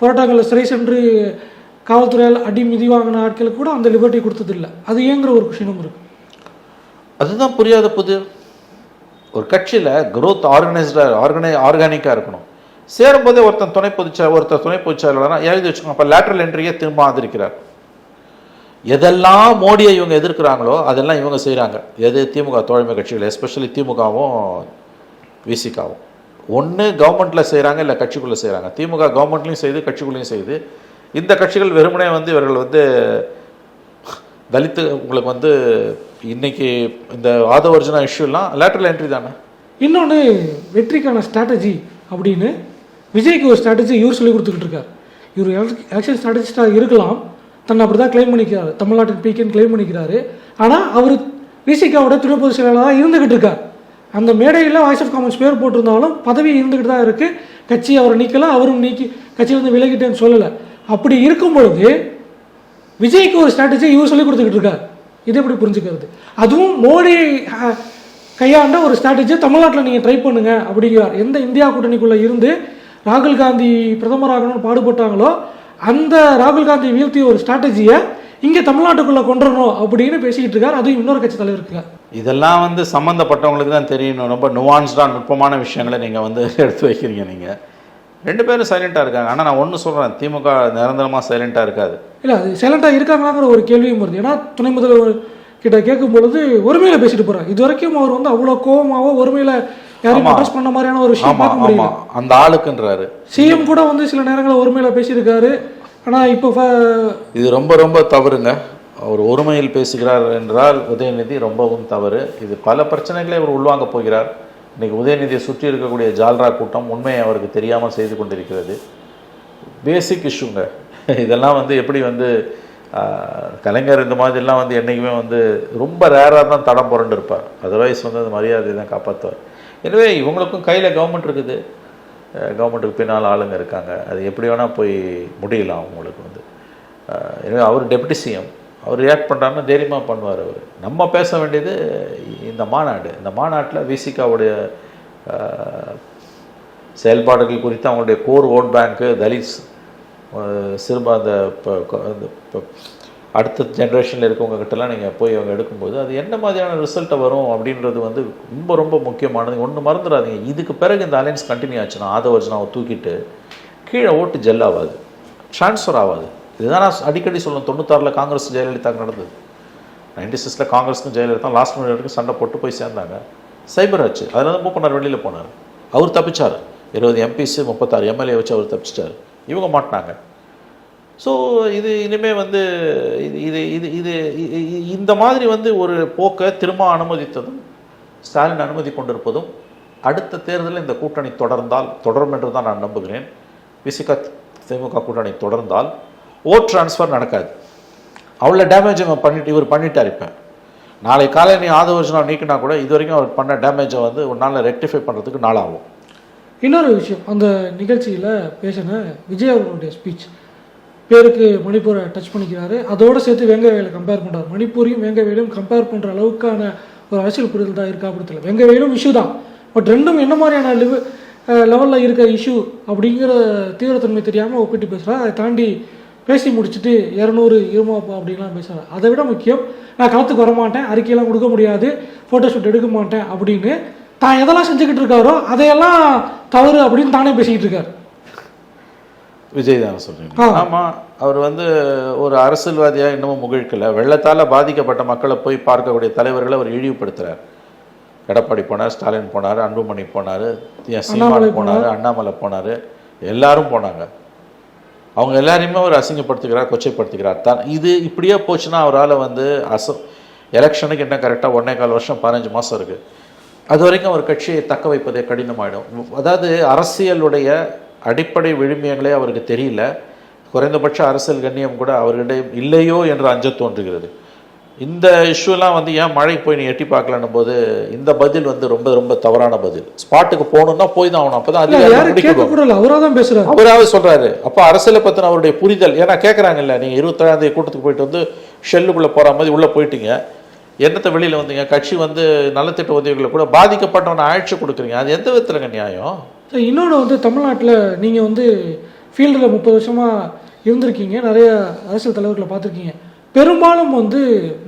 Speaker 2: போராட்டங்களில் சிறை சென்று காவல்துறையால் அடி மிதி வாங்கின ஆட்களுக்கு கூட அந்த லிபர்ட்டி கொடுத்ததில்லை. அது ஏங்கிற ஒரு விஷயமும் இருக்கு.
Speaker 1: அதுதான் புரியாத புது. ஒரு கட்சியில் growth ஆர்கானிக்காக இருக்கணும். சேரும்போதே ஒருத்தர் துணை பொதுச்செயலாளர்னா எழுதி வச்சுக்கோங்க. அப்போ லேட்டரல் என்ட்ரியே திரும்ப ஆதரிக்கிறார். எதெல்லாம் மோடியை இவங்க எதிர்க்கிறாங்களோ அதெல்லாம் இவங்க செய்கிறாங்க. எது திமுக தோழமை கட்சிகள், எஸ்பெஷலி திமுகவும் விசிகாவும் ஒன்று கவர்மெண்ட்டில் செய்கிறாங்க, இல்லை கட்சிக்குள்ளே செய்கிறாங்க. திமுக கவர்மெண்ட்லையும் செய்து கட்சிக்குள்ளேயும் செய்து. இந்த கட்சிகள் வெறுமனே வந்து இவர்கள் வந்து தலித்து உங்களுக்கு வந்து இன்னைக்கு இந்த ஆதவ அர்ஜுனா இஷ்யூலாம் லேட்டரல் என்ட்ரி தானே.
Speaker 2: இன்னொன்று, வெற்றிக்கான ஸ்ட்ராட்டஜி அப்படின்னு விஜய்க்கு ஒரு ஸ்ட்ராட்டஜி இவர் சொல்லி கொடுத்துக்கிட்டு இருக்கார். இவர் எலெக்ஷன் ஸ்ட்ராட்டஜிஸ்டாக இருக்கலாம், தன்னை அப்படி தான் கிளைம் பண்ணிக்கிறாரு, தமிழ்நாட்டின் பீக்கேன்னு கிளைம் பண்ணிக்கிறாரு. ஆனால் அவர் விசிகாவோட துணை பொதுச் செயலாளராக இருந்துக்கிட்டு இருக்கார். அந்த மேடையில் வாய்ஸ் ஆஃப் காமன்ஸ் பேர் போட்டிருந்தாலும் பதவி இருந்துக்கிட்டு தான் இருக்குது. கட்சி அவரை நீக்கலாம், அவரும் நீக்கி கட்சியிலேருந்து விலகிட்டேன்னு சொல்லலை. அப்படி இருக்கும் பொழுது விஜய்க்கு ஒரு ஸ்ட்ராட்டஜி இவர் சொல்லி கொடுத்துக்கிட்டு இருக்கார். இது எப்படி புரிஞ்சுக்கிறது? அதுவும் மோடி கையாண்ட ஒரு ஸ்ட்ராட்டஜியை தமிழ்நாட்டில் நீங்கள் ட்ரை பண்ணுங்க அப்படிங்கிறார். எந்த இந்தியா கூட்டணிக்குள்ளே இருந்து ராகுல் காந்தி பிரதமராகணும்னு பாடுபட்டாங்களோ அந்த ராகுல் காந்தி வீழ்த்திய ஒரு ஸ்ட்ராட்டஜியை இங்கே தமிழ்நாட்டுக்குள்ளே கொண்டுறணும் அப்படின்னு பேசிக்கிட்டு இருக்கார். அதுவும் இன்னொரு கட்சி தலைவர் இருக்கார்.
Speaker 1: இதெல்லாம் வந்து சம்மந்தப்பட்டவங்களுக்கு தான் தெரியணும். ரொம்ப நுவான்ஸ்டாக நுட்பமான விஷயங்களை நீங்கள் வந்து எடுத்து வைக்கிறீங்க. நீங்கள் 2 பேரும் சைலண்ட்டாக இருக்காங்க. ஆனால் நான் ஒன்று சொல்கிறேன், திமுக நிரந்தரமாக சைலண்ட்டாக இருக்காது.
Speaker 2: இல்லை, அது சைலண்டாக இருக்காங்களாங்கிற ஒரு கேள்வியும் வருது. ஏன்னா துணை முதல்வர் கிட்ட கேட்கும் பொழுது ஒருமையில் பேசிட்டு போகிறார். இது வரைக்கும் அவர் வந்து அவ்வளோ கோபமாவோ ஒருமையில் யாரையும் அட்ரஸ் பண்ண மாதிரியான ஒரு விஷயம் பார்க்க முடியல.
Speaker 1: அந்த ஆளுக்குன்றாரு.
Speaker 2: சிஎம் கூட வந்து சில நேரங்களில் ஒருமையில் பேசியிருக்காரு. ஆனால் இப்போ
Speaker 1: இது ரொம்ப ரொம்ப தவறுங்க. அவர் ஒருமையில் பேசுகிறார் என்றால் உதயநிதி ரொம்பவும் தவறு. இது பல பிரச்சனைகளை அவர் உள்வாங்க போகிறார். இன்றைக்கி உதயநிதியை சுற்றி இருக்கக்கூடிய ஜால்ரா கூட்டம் உண்மையை அவருக்கு தெரியாமல் செய்து கொண்டிருக்கிறது. பேசிக் இஷ்யூங்க இதெல்லாம். வந்து எப்படி வந்து கலைஞர் இந்த மாதிரிலாம் வந்து என்றைக்குமே வந்து ரொம்ப ரேராக தான் தடம் புரண்டு இருப்பார். அதர்வைஸ் வந்து அந்த மரியாதையை தான் காப்பாற்றுவார். எனவே இவங்களுக்கும் கையில் கவர்மெண்ட் இருக்குது, கவர்மெண்ட்டுக்கு பின்னால் ஆளுங்க இருக்காங்க. அது எப்படி வேணால் போய் முடியலாம் அவங்களுக்கு வந்து. எனவே அவர் டெப்டி சிஎம், அவர் ரியாக்ட் பண்ணுறாருன்னா தைரியமாக பண்ணுவார் அவர். நம்ம பேச வேண்டியது இந்த மாநாடு. இந்த மாநாட்டில் விசிகாவுடைய செயல்பாடுகள் குறித்து, அவங்களுடைய கோர் ஓட் பேங்க்கு, தலித்ஸ், சிறுபா அந்த இப்போ அடுத்த ஜென்ரேஷனில் இருக்கவங்ககிட்டலாம் நீங்கள் போய் அவங்க எடுக்கும்போது அது என்ன மாதிரியான ரிசல்ட்டை வரும் அப்படின்றது வந்து ரொம்ப ரொம்ப முக்கியமானது. ஒன்று மறந்துடாதீங்க, இதுக்கு பிறகு இந்த அலையன்ஸ் கண்டினியூ ஆச்சுன்னா ஆதவர்ஜனாவை தூக்கிட்டு கீழே ஓட்டு ஜெல் ஆகாது, ட்ரான்ஸ்ஃபர் ஆகாது. இதுதான் நான் அடிக்கடி சொல்லணும். 96 காங்கிரஸ் ஜெயலலிதாவுக்கு நடந்தது. 96 காங்கிரஸுக்கும் ஜெயலலிதா லாஸ்ட் மினிட் வரைக்கும் சண்டை போட்டு போய் சேர்ந்தாங்க. சைபர் ஆச்சு. அதில் தான் மூப்பனார் வெளியில் போனார். அவர் தப்பிச்சார். 20 எம்பிஸ் 36 எம்எல்ஏ வச்சு அவர் தப்பிச்சிட்டார். இவங்க மாட்டினாங்க. ஸோ இது இனிமேல் வந்து இது இது இது இந்த மாதிரி வந்து ஒரு போக்கை திரும்ப அனுமதித்ததும் ஸ்டாலின் அனுமதி கொண்டிருப்பதும் அடுத்த தேர்தலில் இந்த கூட்டணி தொடரும் என்று தான் நான் நம்புகிறேன். விசிக திமுக கூட்டணி தொடர்ந்தால் ஓட் ட்ரான்ஸ்ஃபர் நடக்காது. அவ்வளோ டேமேஜ் இவர் பண்ணிட்டார். இப்போ நாளை காலை நீ ஆதவர்ஜனா நீக்கினா கூட இது வரைக்கும் அவர் பண்ண டேமேஜை வந்து ஒரு நாளில் ரெக்டிஃபை பண்ணுறதுக்கு நாளாகும்.
Speaker 2: இன்னொரு விஷயம், அந்த நிகழ்ச்சியில் பேசின விஜய் அவர்களுடைய ஸ்பீச் பேருக்கு மணிப்பூரை டச் பண்ணிக்கிறாரு. அதோடு சேர்த்து வெங்கவேலை கம்பேர் பண்ணுறாரு. மணிப்பூரையும் வெங்கவேலையும் கம்பேர் பண்ணுற அளவுக்கான ஒரு அரசியல் புரிதல் தான் இருக்கா அப்படின்றது. வெங்கவேலும் இஷ்யூ தான், பட் ரெண்டும் என்ன மாதிரியான லெவலில் இருக்க இஷ்யூ அப்படிங்கிற தீவிரத்தன்மை தெரியாமல் ஒப்பிட்டு பேசுகிறார். அதை தாண்டி பேசி முடிச்சுட்டு 200 இருமாப்பா அப்படின்லாம் பேசுகிறார். அதை விட முக்கியம், நான் களத்துக்கு வரமாட்டேன், அறிக்கையெல்லாம் கொடுக்க முடியாது, ஃபோட்டோஷூட் எடுக்க மாட்டேன் அப்படின்னு தான் எதெல்லாம் செஞ்சுக்கிட்டு இருக்காரோ அதையெல்லாம் தவறு அப்படின்னு தானே பேசிக்கிட்டு இருக்காரு.
Speaker 1: விஜய் தான் சொல்கிறீங்க. ஆமாம், அவர் வந்து ஒரு அரசியல்வாதியாக இன்னமும் முகிழ்க்கலை. வெள்ளத்தால் பாதிக்கப்பட்ட மக்களை போய் பார்க்கக்கூடிய தலைவர்களை அவர் இழிவுபடுத்துகிறார். எடப்பாடி போனார், ஸ்டாலின் போனார், அன்புமணி போனார், சீமான் போனார், அண்ணாமலை போனார், எல்லாரும் போனாங்க. அவங்க எல்லாரையுமே அவர் அசிங்கப்படுத்துகிறார், கொச்சைப்படுத்துகிறார். இது இப்படியே போச்சுன்னா அவரால் வந்து எலெக்ஷனுக்கு என்ன கரெக்டாக 1.25 வருஷம் 15 மாதம் இருக்குது. அது வரைக்கும் அவர் கட்சியை தக்க வைப்பதே கடினமாயிடும். அதாவது அரசியலுடைய அடிப்படை விழுமியங்களே அவருக்கு தெரியல. குறைந்தபட்ச அரசியல் கண்ணியம் கூட அவர்களிடம் இல்லையோ என்று அஞ்ச தோன்றுகிறது. இந்த இஷ்யூலாம் வந்து ஏன் மழை போய் நீ எட்டி பார்க்கலன்னும் போது இந்த பதில் வந்து ரொம்ப ரொம்ப தவறான பதில். ஸ்பாட்டுக்கு போகணும்னா போய் தான் ஆகணும். அப்பதான் அவராகவே சொல்றாரு. அப்போ அரசியலை பத்தின அவருடைய புரிதல், ஏன்னா கேட்கறாங்கல்ல, நீங்க 27ஆம் தேதி கூட்டத்துக்கு போயிட்டு வந்து ஷெல்லுக்குள்ள போற மாதிரி உள்ள போயிட்டீங்க, என்னத்தை வெளியில வந்தீங்க, கட்சி வந்து நலத்திட்ட உதவிகளை கூட பாதிக்கப்பட்டவனை ஆட்சி கொடுக்குறீங்க, அது எந்த விதத்துலங்க நியாயம்?
Speaker 2: இன்னொன்று வந்து தமிழ்நாட்டில் நீங்கள் வந்து ஃபீல்டில் 30 வருஷமாக இருந்திருக்கீங்க, நிறைய அரசியல் தலைவர்களை பார்த்துருக்கீங்க. பெரும்பாலும் வந்து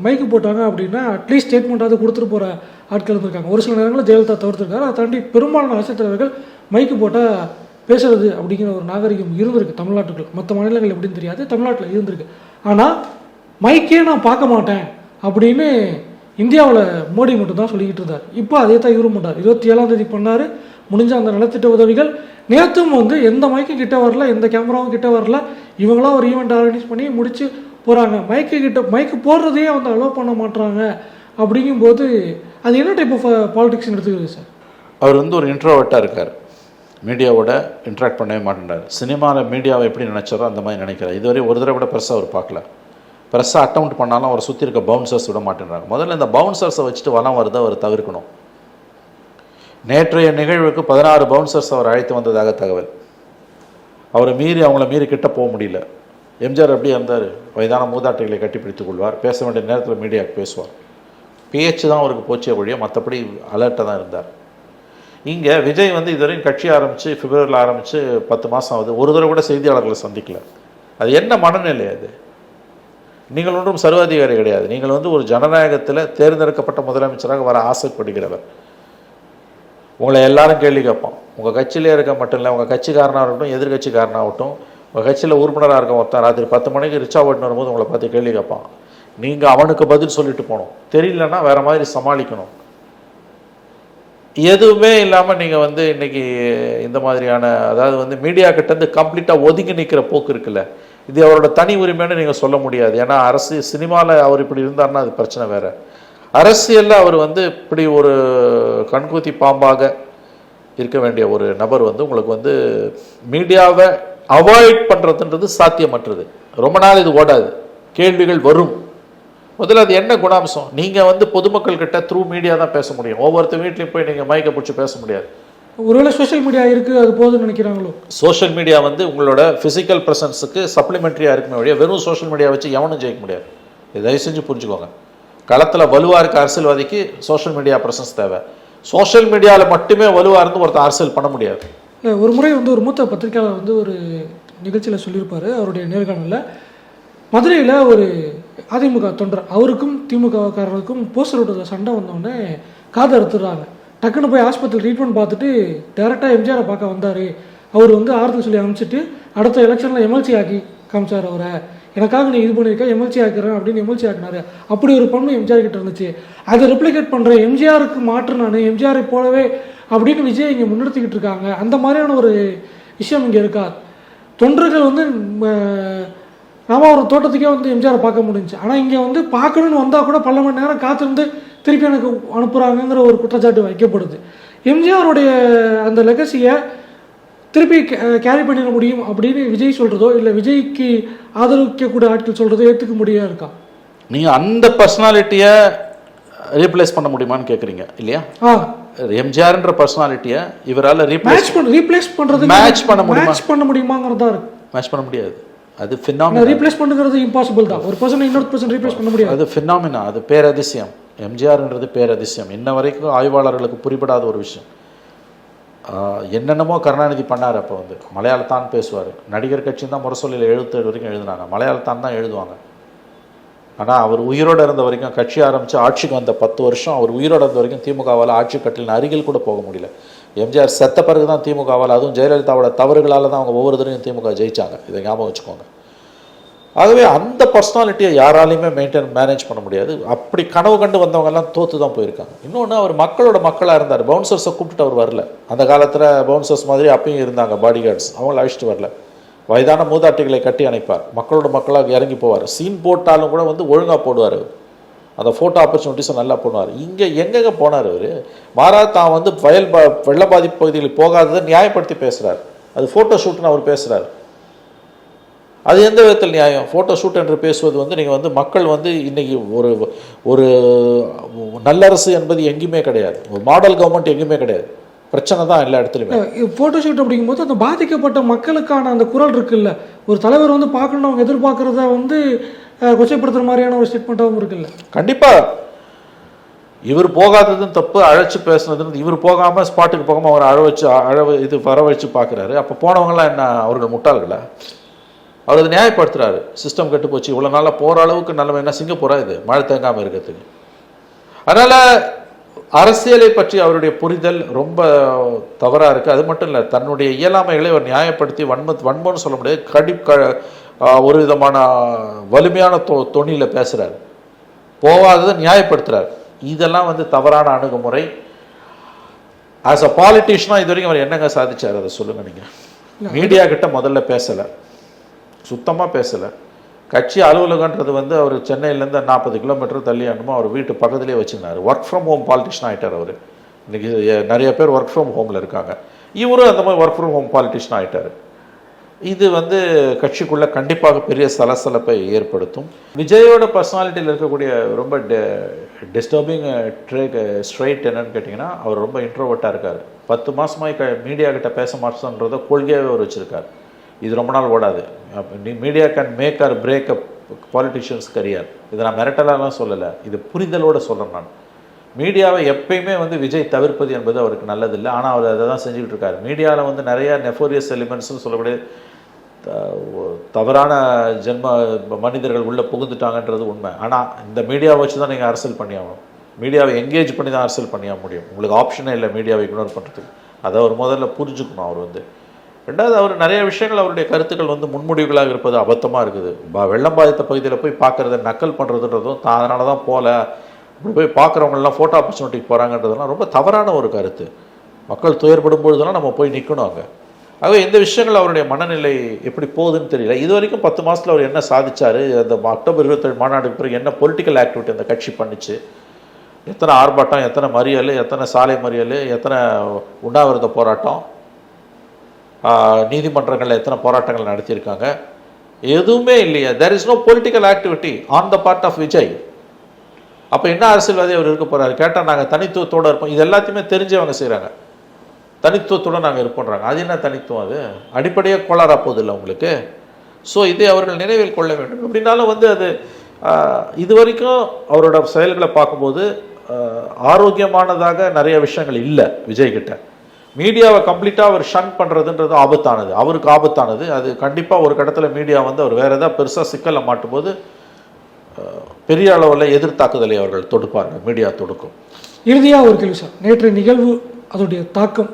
Speaker 2: மைக்கு போட்டாங்க அப்படின்னா அட்லீஸ்ட் ஸ்டேட்மெண்ட்டாவது கொடுத்துட்டு போகிற ஆட்கள் இருந்திருக்காங்க. ஒரு சில நேரங்களில் ஜெயலலிதா தவிர்த்துருக்காரு. அதை தாண்டி பெரும்பாலான அரசியல் தலைவர்கள் மைக்கு போட்டால் பேசுறது அப்படிங்கிற ஒரு நாகரிகம் இருந்திருக்கு தமிழ்நாட்டுக்குள்ள. மற்ற மாநிலங்கள் எப்படின்னு தெரியாது, தமிழ்நாட்டில் இருந்திருக்கு. ஆனால் மைக்கே நான் பார்க்க மாட்டேன் அப்படின்னு இந்தியாவில் மோடி மட்டும்தான் சொல்லிக்கிட்டு இருந்தார். இப்போ அதே தான் இவரும் பண்ணார். 27ஆம் தேதி பண்ணார். முடிஞ்ச அந்த நலத்திட்ட உதவிகள் நேற்றும் வந்து எந்த மைக்கும் கிட்ட வரல, எந்த கேமராவும் கிட்ட வரல. இவங்களாம் ஒரு ஈவெண்ட் ஆர்கனைஸ் பண்ணி முடிச்சு போகிறாங்க. மைக்கு போடுறதையே வந்து அலோவ் பண்ண மாட்டாங்க. அப்படிங்கும்போது அது என்ன டைப் ஆஃப் பாலிடிக்ஸ்னு எடுத்துக்கிறது சார்?
Speaker 1: அவர் வந்து ஒரு இன்ட்ரோவர்ட்டாக இருக்கார். மீடியாவோட இன்ட்ராக்ட் பண்ணவே மாட்டேன்றார். சினிமாவில் மீடியாவை எப்படி நினச்சாரோ அந்த மாதிரி நினைக்கிறார். இதுவரை ஒரு தடவை கூட ப்ரெஸ்ஸை அவர் பார்க்கல. ப்ரெஸ்ஸை அட்டவுண்ட் பண்ணாலும் அவரை சுற்றி இருக்க பவுன்சர்ஸ் விட மாட்டேன்றாங்க. முதல்ல இந்த பவுன்சர்ஸை வச்சுட்டு வளம் வருதை அவர் தவிர்க்கணும். நேற்றைய நிகழ்வுக்கு 16 பவுன்சர்ஸ் அவர் அழைத்து வந்ததாக தகவல். அவரை மீறி அவங்கள மீறி கிட்ட போக முடியல. எம்ஜிஆர் அப்படியே இருந்தார். வயதான மூதாட்டிகளை கட்டிப்பிடித்துக் கொள்வார். பேச வேண்டிய நேரத்தில் மீடியாவுக்கு பேசுவார். பேச்சு தான் அவருக்கு போச்சே ஒழிய மற்றபடி அலர்ட்டாக தான் இருந்தார். இங்கே விஜய் வந்து இதுவரையும் கட்சி ஆரம்பித்து பிப்ரவரியில் ஆரம்பித்து 10 மாதம் ஆகுது. ஒரு தடவை கூட செய்தியாளர்களை சந்திக்கல. அது என்ன மனநிலை? அது நீங்கள் ஒன்றும் சர்வாதிகாரி கிடையாது. நீங்கள் வந்து ஒரு ஜனநாயகத்தில் தேர்ந்தெடுக்கப்பட்ட முதலமைச்சராக வர ஆசைப்படுகிறவர். உங்களை எல்லாரும் கேள்வி கேட்போம். உங்கள் கட்சியிலே இருக்க மட்டும் இல்லை, உங்கள் கட்சிக்காரனாக இருக்கட்டும், எதிர்கட்சிக்காரனாகட்டும், உங்கள் கட்சியில் உறுப்பினராக இருக்க ஒருத்தன் ராத்திரி 10 மணிக்கு ரிச்சா ஓட்டுன்னு வரும்போது உங்களை பார்த்து கேள்வி கேட்பான். நீங்கள் அவனுக்கு பதில் சொல்லிட்டு போகணும். தெரியலன்னா வேறு மாதிரி சமாளிக்கணும். எதுவுமே இல்லாமல் நீங்கள் வந்து இன்றைக்கி இந்த மாதிரியான, அதாவது வந்து மீடியா கிட்டேருந்து கம்ப்ளீட்டாக ஒதுங்கி நிற்கிற போக்கு இருக்குல்ல, இது அவரோட தனி உரிமைன்னு நீங்கள் சொல்ல முடியாது. ஏன்னா சினிமாவில் அவர் இப்படி இருந்தார்னா அது பிரச்சனை வேறு. அரசியலில் அவர் வந்து இப்படி ஒரு கண்கூத்தி பாம்பாக இருக்க வேண்டிய ஒரு நபர் வந்து உங்களுக்கு வந்து மீடியாவை அவாய்ட் பண்ணுறதுன்றது சாத்தியமற்றது. ரொம்ப நாள் இது ஓடாது. கேள்விகள் வரும். முதல்ல அது என்ன குணாம்சம்? நீங்கள் வந்து பொதுமக்கள் கிட்ட த்ரூ மீடியா தான் பேச முடியும். ஒவ்வொருத்தர் வீட்லையும் போய் நீங்கள் மைக்கை பிடிச்சி பேச முடியாது.
Speaker 2: ஒருவேளை சோஷியல் மீடியா இருக்குது, அது போதும்னு நினைக்கிறாங்களோ?
Speaker 1: சோஷியல் மீடியா வந்து உங்களோட ஃபிசிக்கல் ப்ரெசன்ஸுக்கு சப்ளிமெண்ட்ரியாக இருக்குமே வழியா வெறும் சோஷியல் மீடியா வச்சு எவனும் ஜெயிக்க முடியாது. இது தயவு செஞ்சு புரிஞ்சுக்கோங்க. களத்தில் வலுவாக இருக்க அரசியல்வாதிக்கு சோஷியல் மீடியா ப்ரெசன்ஸ் தேவை. சோஷியல் மீடியாவில் மட்டுமே வலுவாக இருந்து ஒருத்தர் அரசியல் பண்ண முடியாது.
Speaker 2: இல்லை, ஒரு முறை வந்து ஒரு மூத்த பத்திரிகையாளர் வந்து ஒரு நிகழ்ச்சியில் சொல்லியிருப்பார். அவருடைய நேர்காணலில் மதுரையில் ஒரு அதிமுக தொண்டர், அவருக்கும் திமுககாரருக்கும் போஸ்டர் விட்டதில் சண்டை வந்தோடனே காது அறுத்துடுறாங்க. டக்குன்னு போய் ஆஸ்பத்திரி ட்ரீட்மெண்ட் பார்த்துட்டு டேரெக்டாக எம்ஜிஆரை பார்க்க வந்தார். அவர் வந்து ஆறுதல் சொல்லி அனுப்பிச்சிட்டு அடுத்த எலெக்ஷனில் எம்எல்சி ஆக்கி காமிச்சார். அவரை எனக்காக நீ இது பண்ணியிருக்க, எம்எல்சி ஆக்கிறேன் அப்படின்னு எம்எல்சி ஆக்கினார். அப்படி ஒரு பண்பு எம்ஜிஆர் கிட்ட இருந்துச்சு. அதை ரெப்ளிகேட் பண்ணுறேன், எம்ஜிஆருக்கு மாற்று நான், எம்ஜிஆரை போலவே அப்படின்னு விஜய் இங்கே முன்னெடுத்துக்கிட்டு இருக்காங்க. அந்த மாதிரியான ஒரு விஷயம் இங்கே இருக்கா? தொண்டர்கள் வந்து ராமாவரம் தோட்டத்துக்கே வந்து எம்ஜிஆரை பார்க்க முடிஞ்சுச்சு. ஆனால் இங்கே வந்து பார்க்கணுன்னு வந்தால் கூட பல மணி நேரம் காத்திருந்து திருப்பி எனக்கு அனுப்புகிறாங்கங்கிற ஒரு குற்றச்சாட்டு வைக்கப்படுது. எம்ஜிஆருடைய அந்த லெகசியை திருப்பி கேரி பண்ணிட முடியும் அப்படின்னு விஜய் சொல்கிறதோ, இல்லை விஜய்க்கு ஆதரவிக்கக்கூடிய ஆட்கள் சொல்கிறதோ ஏற்றுக்க முடியா இருக்கா?
Speaker 1: நீங்கள் அந்த பர்சனாலிட்டியை ரீப்ளேஸ் பண்ண முடியுமான்னு கேட்குறீங்க இல்லையா? எம்ஜிஆர்ன்ற பர்சனாலிட்டியை இவரால் ரீப்ளேஸ் பண்ணுறது மேட்ச் பண்ண
Speaker 2: முடியுமாங்கிறதா இருக்கு.
Speaker 1: மேட்ச் பண்ண முடியாது. அது ஃபினாமினா.
Speaker 2: ரீப்ளேஸ் பண்ணுறது இம்பாசிபிள் தான். ஒரு பர்சன் இன்னொரு பர்சன் ரீப்ளேஸ் பண்ண முடியாது.
Speaker 1: அது ஃபினாமினா, அது பேரதிசயம். எம்ஜிஆர்ன்றது பேரதிசயம். இன்ன வரைக்கும் ஆய்வாளர்களுக்கு புரிபடாத ஒரு விஷயம். என்னென்னமோ கருணாநிதி பண்ணார். அப்போ வந்து மலையாளத்தான் பேசுவார். நடிகர் கட்சின்னு தான் முரசொலியில் 77 வரைக்கும் எழுதினாங்க. மலையாளத்தான் தான் எழுதுவாங்க. ஆனால் அவர் உயிரோடு இருந்த வரைக்கும், கட்சி ஆரம்பித்து ஆட்சிக்கு வந்த 10 வருஷம் அவர் உயிரோடு இருந்த வரைக்கும் திமுகவால் ஆட்சி கட்டிலின் அருகில் கூட போக முடியல. எம்ஜிஆர் செத்த பிறகு தான் திமுகவால், அதுவும் ஜெயலலிதாவோட தவறுகளால் தான் அவங்க ஒவ்வொரு தடவையும் திமுக ஜெயிச்சாங்க. இதை ஞாபகம் வச்சுக்கோங்க. ஆகவே அந்த பர்சனாலிட்டியை யாராலையுமே மேனேஜ் பண்ண முடியாது. அப்படி கனவு கண்டு வந்தவங்கெல்லாம் தோற்று தான் போயிருக்காங்க. இன்னொன்று, அவர் மக்களோட மக்களாக இருந்தார். பவுன்சர்ஸை கூப்பிட்டு அவர் வரல. அந்த காலத்தில் பவுன்சர்ஸ் மாதிரி அப்பயும் இருந்தாங்க பாடி கார்ட்ஸ். அவங்கள அழைச்சிட்டு வரல. வயதான மூதாட்டிகளை கட்டி அணைப்பார். மக்களோட மக்களாக இறங்கி போவார். சீன் போட்டாலும் கூட வந்து ஒழுங்காக போடுவார். அந்த ஃபோட்டோ ஆப்பர்ச்சுனிட்டிஸை நல்லா போடுவார். இங்கே எங்கெங்கே போனார் அவர்? மாறா தான் வந்து வெள்ள பாதிப்பு பகுதிகளுக்கு போகாததை நியாயப்படுத்தி பேசுகிறார். அது ஃபோட்டோ ஷூட்னு அவர் பேசுகிறார். அது எந்த விதத்தில் நியாயம்? ஃபோட்டோ ஷூட் என்று பேசுவது வந்து நீங்கள் வந்து மக்கள் வந்து இன்றைக்கி ஒரு நல்லரசு என்பது எங்கேயுமே கிடையாது. ஒரு மாடல் கவர்மெண்ட் எங்கேயுமே கிடையாது. பிரச்சனை தான் எல்லா இடத்துலையுமே.
Speaker 2: ஃபோட்டோ ஷூட் அப்படிங்கும்போது அந்த பாதிக்கப்பட்ட மக்களுக்கான அந்த குரல் இருக்குல்ல, ஒரு தலைவர் வந்து பார்க்கணும் அவங்க எதிர்பார்க்குறத வந்து கொச்சைப்படுத்துகிற மாதிரியான ஒரு ஸ்டேட்மெண்ட்டாகவும் இருக்குல்ல.
Speaker 1: கண்டிப்பாக இவர் போகாததுன்னு தப்பு, அழைச்சி பேசுனதுன்னு. இவர் போகாமல் ஸ்பாட்டுக்கு போகாமல் அவர் வர வச்சு பார்க்குறாரு. அப்போ போனவங்களாம் என்ன அவர்கள் முட்டாள்களா? அவர் அதை நியாயப்படுத்துறாரு. சிஸ்டம் கெட்டு போச்சு, இவ்வளோ நாளாக போகிற அளவுக்கு நிலைமை என்ன சிங்கப்பூரா இது மழை தேங்காமல் இருக்கிறதுக்கு? அதனால் அரசியலை பற்றி அவருடைய புரிதல் ரொம்ப தவறாக இருக்குது. அது மட்டும் இல்லை, தன்னுடைய இயலாமைகளை அவர் நியாயப்படுத்தி வன்மம்னு சொல்ல முடியாது, ஒரு விதமான வலிமையான தொனியில் பேசுகிறார். போகாததை நியாயப்படுத்துகிறார். இதெல்லாம் வந்து தவறான அணுகுமுறை. ஆஸ் அ பாலிட்டிஷனாக இது வரைக்கும் அவர் என்னங்க சாதிச்சார் அதை சொல்லுங்கள். நீங்கள் மீடியா கிட்ட முதல்ல பேசலை, சுத்தமாக பேசலை. கட்சி அலுவலகன்றது வந்து அவர் சென்னையிலேருந்து 40 கிலோமீட்டர் தள்ளி அனுமோ அவர் வீட்டு பக்கத்துலேயே வச்சுருந்தார். ஒர்க் ஃப்ரம் ஹோம் பாலிட்டிஷன் ஆகிட்டார் அவர். இன்றைக்கி நிறைய பேர் ஒர்க் ஃப்ரம் ஹோமில் இருக்காங்க. இவரும் அந்த மாதிரி ஒர்க் ஃப்ரம் ஹோம் பாலிட்டிஷன் ஆகிட்டார். இது வந்து கட்சிக்குள்ளே கண்டிப்பாக பெரிய சலசலப்பை ஏற்படுத்தும். விஜயோட பர்சனாலிட்டியில் இருக்கக்கூடிய ரொம்ப டிஸ்டர்பிங் ஸ்ட்ரைட் என்னன்னு கேட்டிங்கன்னா, அவர் ரொம்ப இன்ட்ரோவர்ட்டாக இருக்கார். 10 மாதமாக மீடியா கிட்ட பேச மாட்டேன்றதை கொள்கையாகவே அவர் வச்சுருக்கார். இது ரொம்ப நாள் ஓடாது. Media can make or break up politicians career. இதை நான் மிரட்டலாம் சொல்லலை, இது புரிதலோடு சொல்கிறேன். நான் மீடியாவை எப்பயுமே வந்து விஜய் தவிர்ப்பது என்பது அவருக்கு நல்லதில்லை. ஆனால் அவர் அதை தான் செஞ்சுக்கிட்டு இருக்காரு. மீடியாவில் வந்து நிறையா நெஃபோரியஸ் எலிமெண்ட்ஸ்னு சொல்லக்கூடிய தவறான மனிதர்கள் உள்ளே புகுந்துட்டாங்கன்றது உண்மை. ஆனால் இந்த மீடியாவை வச்சு தான் நீங்கள் அரசியல் பண்ணியாகணும். மீடியாவை எங்கேஜ் பண்ணி தான் அரசியல் பண்ணியாக முடியும். உங்களுக்கு ஆப்ஷனே இல்லை மீடியாவை இக்னோர் பண்ணுறதுக்கு. அதை அவர் முதல்ல புரிஞ்சுக்கணும். அவர் வந்து ரெண்டாவது அவர் நிறைய விஷயங்கள் அவருடைய கருத்துக்கள் வந்து முன்முடிவுகளாக இருப்பது அபத்தமாக இருக்குது. வெள்ளம் பாதித்த பகுதியில் போய் பார்க்குறத நக்கல் பண்ணுறதுன்றதும் அதனால தான் போகல, இப்படி போய் பார்க்குறவங்கெல்லாம் ஃபோட்டோ ஆப்பர்ச்சுனிட்டிக்கு போகிறாங்கன்றதெல்லாம் ரொம்ப தவறான ஒரு கருத்து. மக்கள் துயர்படும் பொழுதெல்லாம் நம்ம போய் நிற்கணும் அங்கே. ஆகவே இந்த விஷயங்கள் அவருடைய மனநிலை எப்படி போகுதுன்னு தெரியல. இது வரைக்கும் 10 மாதத்தில் அவர் என்ன சாதிச்சார், அந்த அக்டோபர் 27 மாநாடுக்கு பிறகு என்ன பொலிட்டிக்கல் ஆக்டிவிட்டி அந்த கட்சி பண்ணிச்சு, எத்தனை ஆர்ப்பாட்டம், எத்தனை மறியல், எத்தனை சாலை மறியல், எத்தனை உண்ணாவிரத போராட்டம், நீதிமன்றங்களில் எத்தனை போராட்டங்கள் நடத்தியிருக்காங்க, எதுவுமே இல்லையா. There is no political activity on the part of Vijay. அப்போ என்ன அரசியல்வாதி அவர் இருக்க போகிறாரு கேட்டால், நாங்கள் தனித்துவத்தோடு இருப்போம். இது எல்லாத்தையுமே தெரிஞ்சவங்க செய்கிறாங்க. தனித்துவத்தோடு நாங்கள் இருப்போன்றாங்க. அது என்ன தனித்துவம்? அது அடிப்படையாக கோளாறா போகுது இல்லை உங்களுக்கு. ஸோ இதை அவர்கள் நினைவில் கொள்ள வேண்டும். அப்படின்னாலும் வந்து அது இது வரைக்கும் அவரோட செயல்களை பார்க்கும்போது ஆரோக்கியமானதாக நிறைய விஷயங்கள் இல்லை விஜய்கிட்ட. மீடியாவை கம்ப்ளீட்டாக அவர் ஷன் பண்ணுறதுன்றது ஆபத்தானது, அவருக்கு ஆபத்தானது. அது கண்டிப்பாக ஒரு கடத்தில் மீடியா வந்து அவர் வேறு ஏதாவது பெருசாக சிக்கலை மாட்டும்போது பெரிய அளவில் எதிர்த்தாக்குதலை அவர்கள் தொடுப்பார்கள், மீடியா தொடுக்கும்.
Speaker 2: இறுதியாக ஒரு கேள்வி சார், நேற்று நிகழ்வு அதோடைய தாக்கம்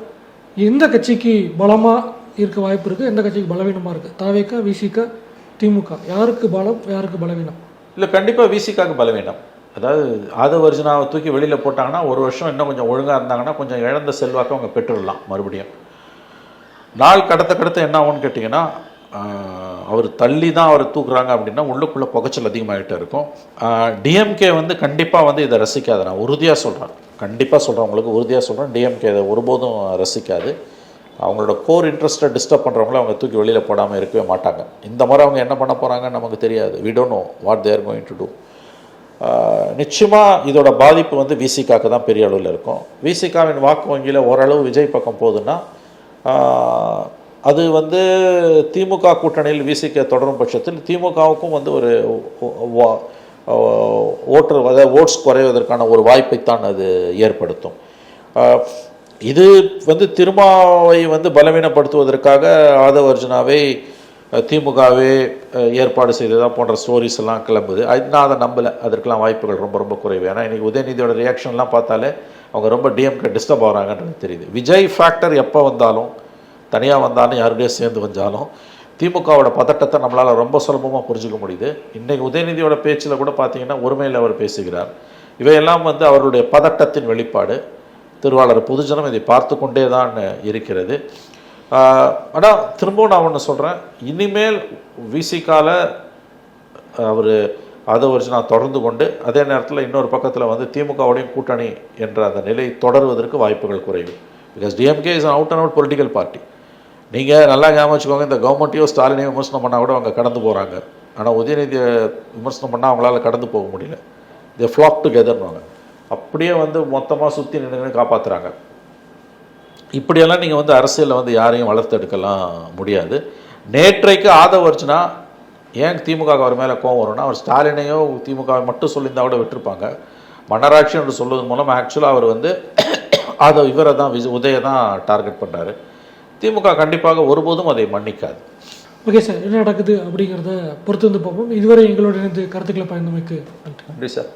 Speaker 2: எந்த கட்சிக்கு பலமாக இருக்க வாய்ப்பு இருக்குது, எந்த கட்சிக்கு பலவீனமாக இருக்குது? தாவேகா, விசிக, திமுக, யாருக்கு பலம், யாருக்கு பலவீனம்?
Speaker 1: இல்லை, கண்டிப்பாக விசிகாக்கு பலவீனம். அதாவது ஆதவ அர்ஜுனாவை தூக்கி வெளியில் போட்டாங்கன்னா ஒரு வருஷம் இன்னும் கொஞ்சம் ஒழுங்காக இருந்தாங்கன்னா கொஞ்சம் இழந்த செல்வாக்க அவங்க பெற்றுடலாம் மறுபடியும். நாள் கடத்த என்ன ஆகும்னு கேட்டிங்கன்னா, அவர் தள்ளி தான் அவரை தூக்குறாங்க அப்படின்னா உள்ளுக்குள்ளே புகைச்சல் அதிகமாகிட்டே இருக்கும். டிஎம்கே வந்து கண்டிப்பாக வந்து இதை ரசிக்காது. நான் உறுதியாக சொல்கிறேன், கண்டிப்பாக சொல்கிறேன், உங்களுக்கு உறுதியாக சொல்கிறேன், டிஎம்கே இதை ஒருபோதும் ரசிக்காது. அவங்களோட கோர் இன்ட்ரெஸ்ட்டை டிஸ்டர்ப் பண்ணுறவங்கள அவங்க தூக்கி வெளியில் போடாமல் இருக்கவே மாட்டாங்க. இந்த மாதிரி அவங்க என்ன பண்ண போகிறாங்கன்னு நமக்கு தெரியாது. We don't know what they are going to do. நிச்சயமாக இதோட பாதிப்பு வந்து விசிகாக்கு தான் பெரிய அளவில் இருக்கும். விசிகாவின் வாக்கு வங்கியில் ஓரளவு விஜய் பக்கம் போகுதுன்னா அது வந்து திமுக கூட்டணியில் விசிக தொடரும் பட்சத்தில் திமுகவுக்கும் வந்து ஒரு ஓட்ஸ் குறைவதற்கான ஒரு வாய்ப்பைத்தான் அது ஏற்படுத்தும். இது வந்து திருமாவை வந்து பலவீனப்படுத்துவதற்காக ஆதவ அர்ஜுனாவை திமுகவே ஏற்பாடு செய்ததா போன்ற ஸ்டோரிஸ் எல்லாம் கிளம்புது. நான் அதை நம்பலை. அதற்கெல்லாம் வாய்ப்புகள் ரொம்ப ரொம்ப குறைவு. ஏன்னா இன்றைக்கி உதயநிதியோட ரியாக்ஷன்லாம் பார்த்தாலே அவங்க ரொம்ப டிஎம்கே டிஸ்டர்ப் ஆகிறாங்கன்றது தெரியுது. விஜய் ஃபேக்டர் எப்போ வந்தாலும், தனியாக வந்தாலும், யாருடைய சேர்ந்து வந்தாலும் திமுகவோட பதட்டத்தை நம்மளால் ரொம்ப சுலபமாக புரிஞ்சுக்க முடியுது. இன்றைக்கி உதயநிதியோட பேச்சில் கூட பார்த்தீங்கன்னா ஒருமையில் அவர் பேசுகிறார். இவையெல்லாம் வந்து அவருடைய பதட்டத்தின் வெளிப்பாடு. திருவாளர் பொதுஜனம் இதை பார்த்து கொண்டே தான் இருக்கிறது. ஆனால் திரும்பவும் நான் ஒன்று சொல்கிறேன், இனிமேல் விசிகால அவர் ஆதவ அர்ஜுனா தொடர்ந்து கொண்டு அதே நேரத்தில் இன்னொரு பக்கத்தில் வந்து திமுகவுடையும் கூட்டணி என்ற அந்த நிலை தொடர்வதற்கு வாய்ப்புகள் குறைவு. Because DMK is an out and out political party. நீங்கள் நல்லா ஞாபகம் வச்சுக்கோங்க, இந்த கவர்மெண்ட்டையோ ஸ்டாலினையோ விமர்சனம் பண்ணால் கூட அவங்க கடந்து போகிறாங்க. ஆனால் உதயநிதியை விமர்சனம் பண்ணால் அவங்களால கடந்து போக முடியல. தே ஃப்ளாக் டுகெதர்னுவாங்க. அப்படியே வந்து மொத்தமாக சுற்றி நின்று காப்பாற்றுறாங்க. இப்படியெல்லாம் நீங்கள் வந்து அரசியலில் வந்து யாரையும் வளர்த்தெடுக்கலாம் முடியாது. நேற்றைக்கு ஆதவ அர்ஜுனா ஏன் திமுக அவர் மேலே கோவம் வரும்னா, அவர் ஸ்டாலினையோ திமுகவை மட்டும் சொல்லியிருந்தால் கூட விட்டுருப்பாங்க. மன்னராட்சி என்று சொல்வதன் மூலம் ஆக்சுவலாக அவர் வந்து இவரை தான் உதயை தான் டார்கெட் பண்ணுறாரு. திமுக கண்டிப்பாக ஒருபோதும் அதை மன்னிக்காது.
Speaker 2: ஓகே சார், என்ன நடக்குது அப்படிங்கிறத பொறுத்து வந்து பார்ப்போம். இதுவரை எங்களோட இணைந்து கருத்துக்களை பயந்தமைக்கு நன்றி.
Speaker 1: நன்றி சார்.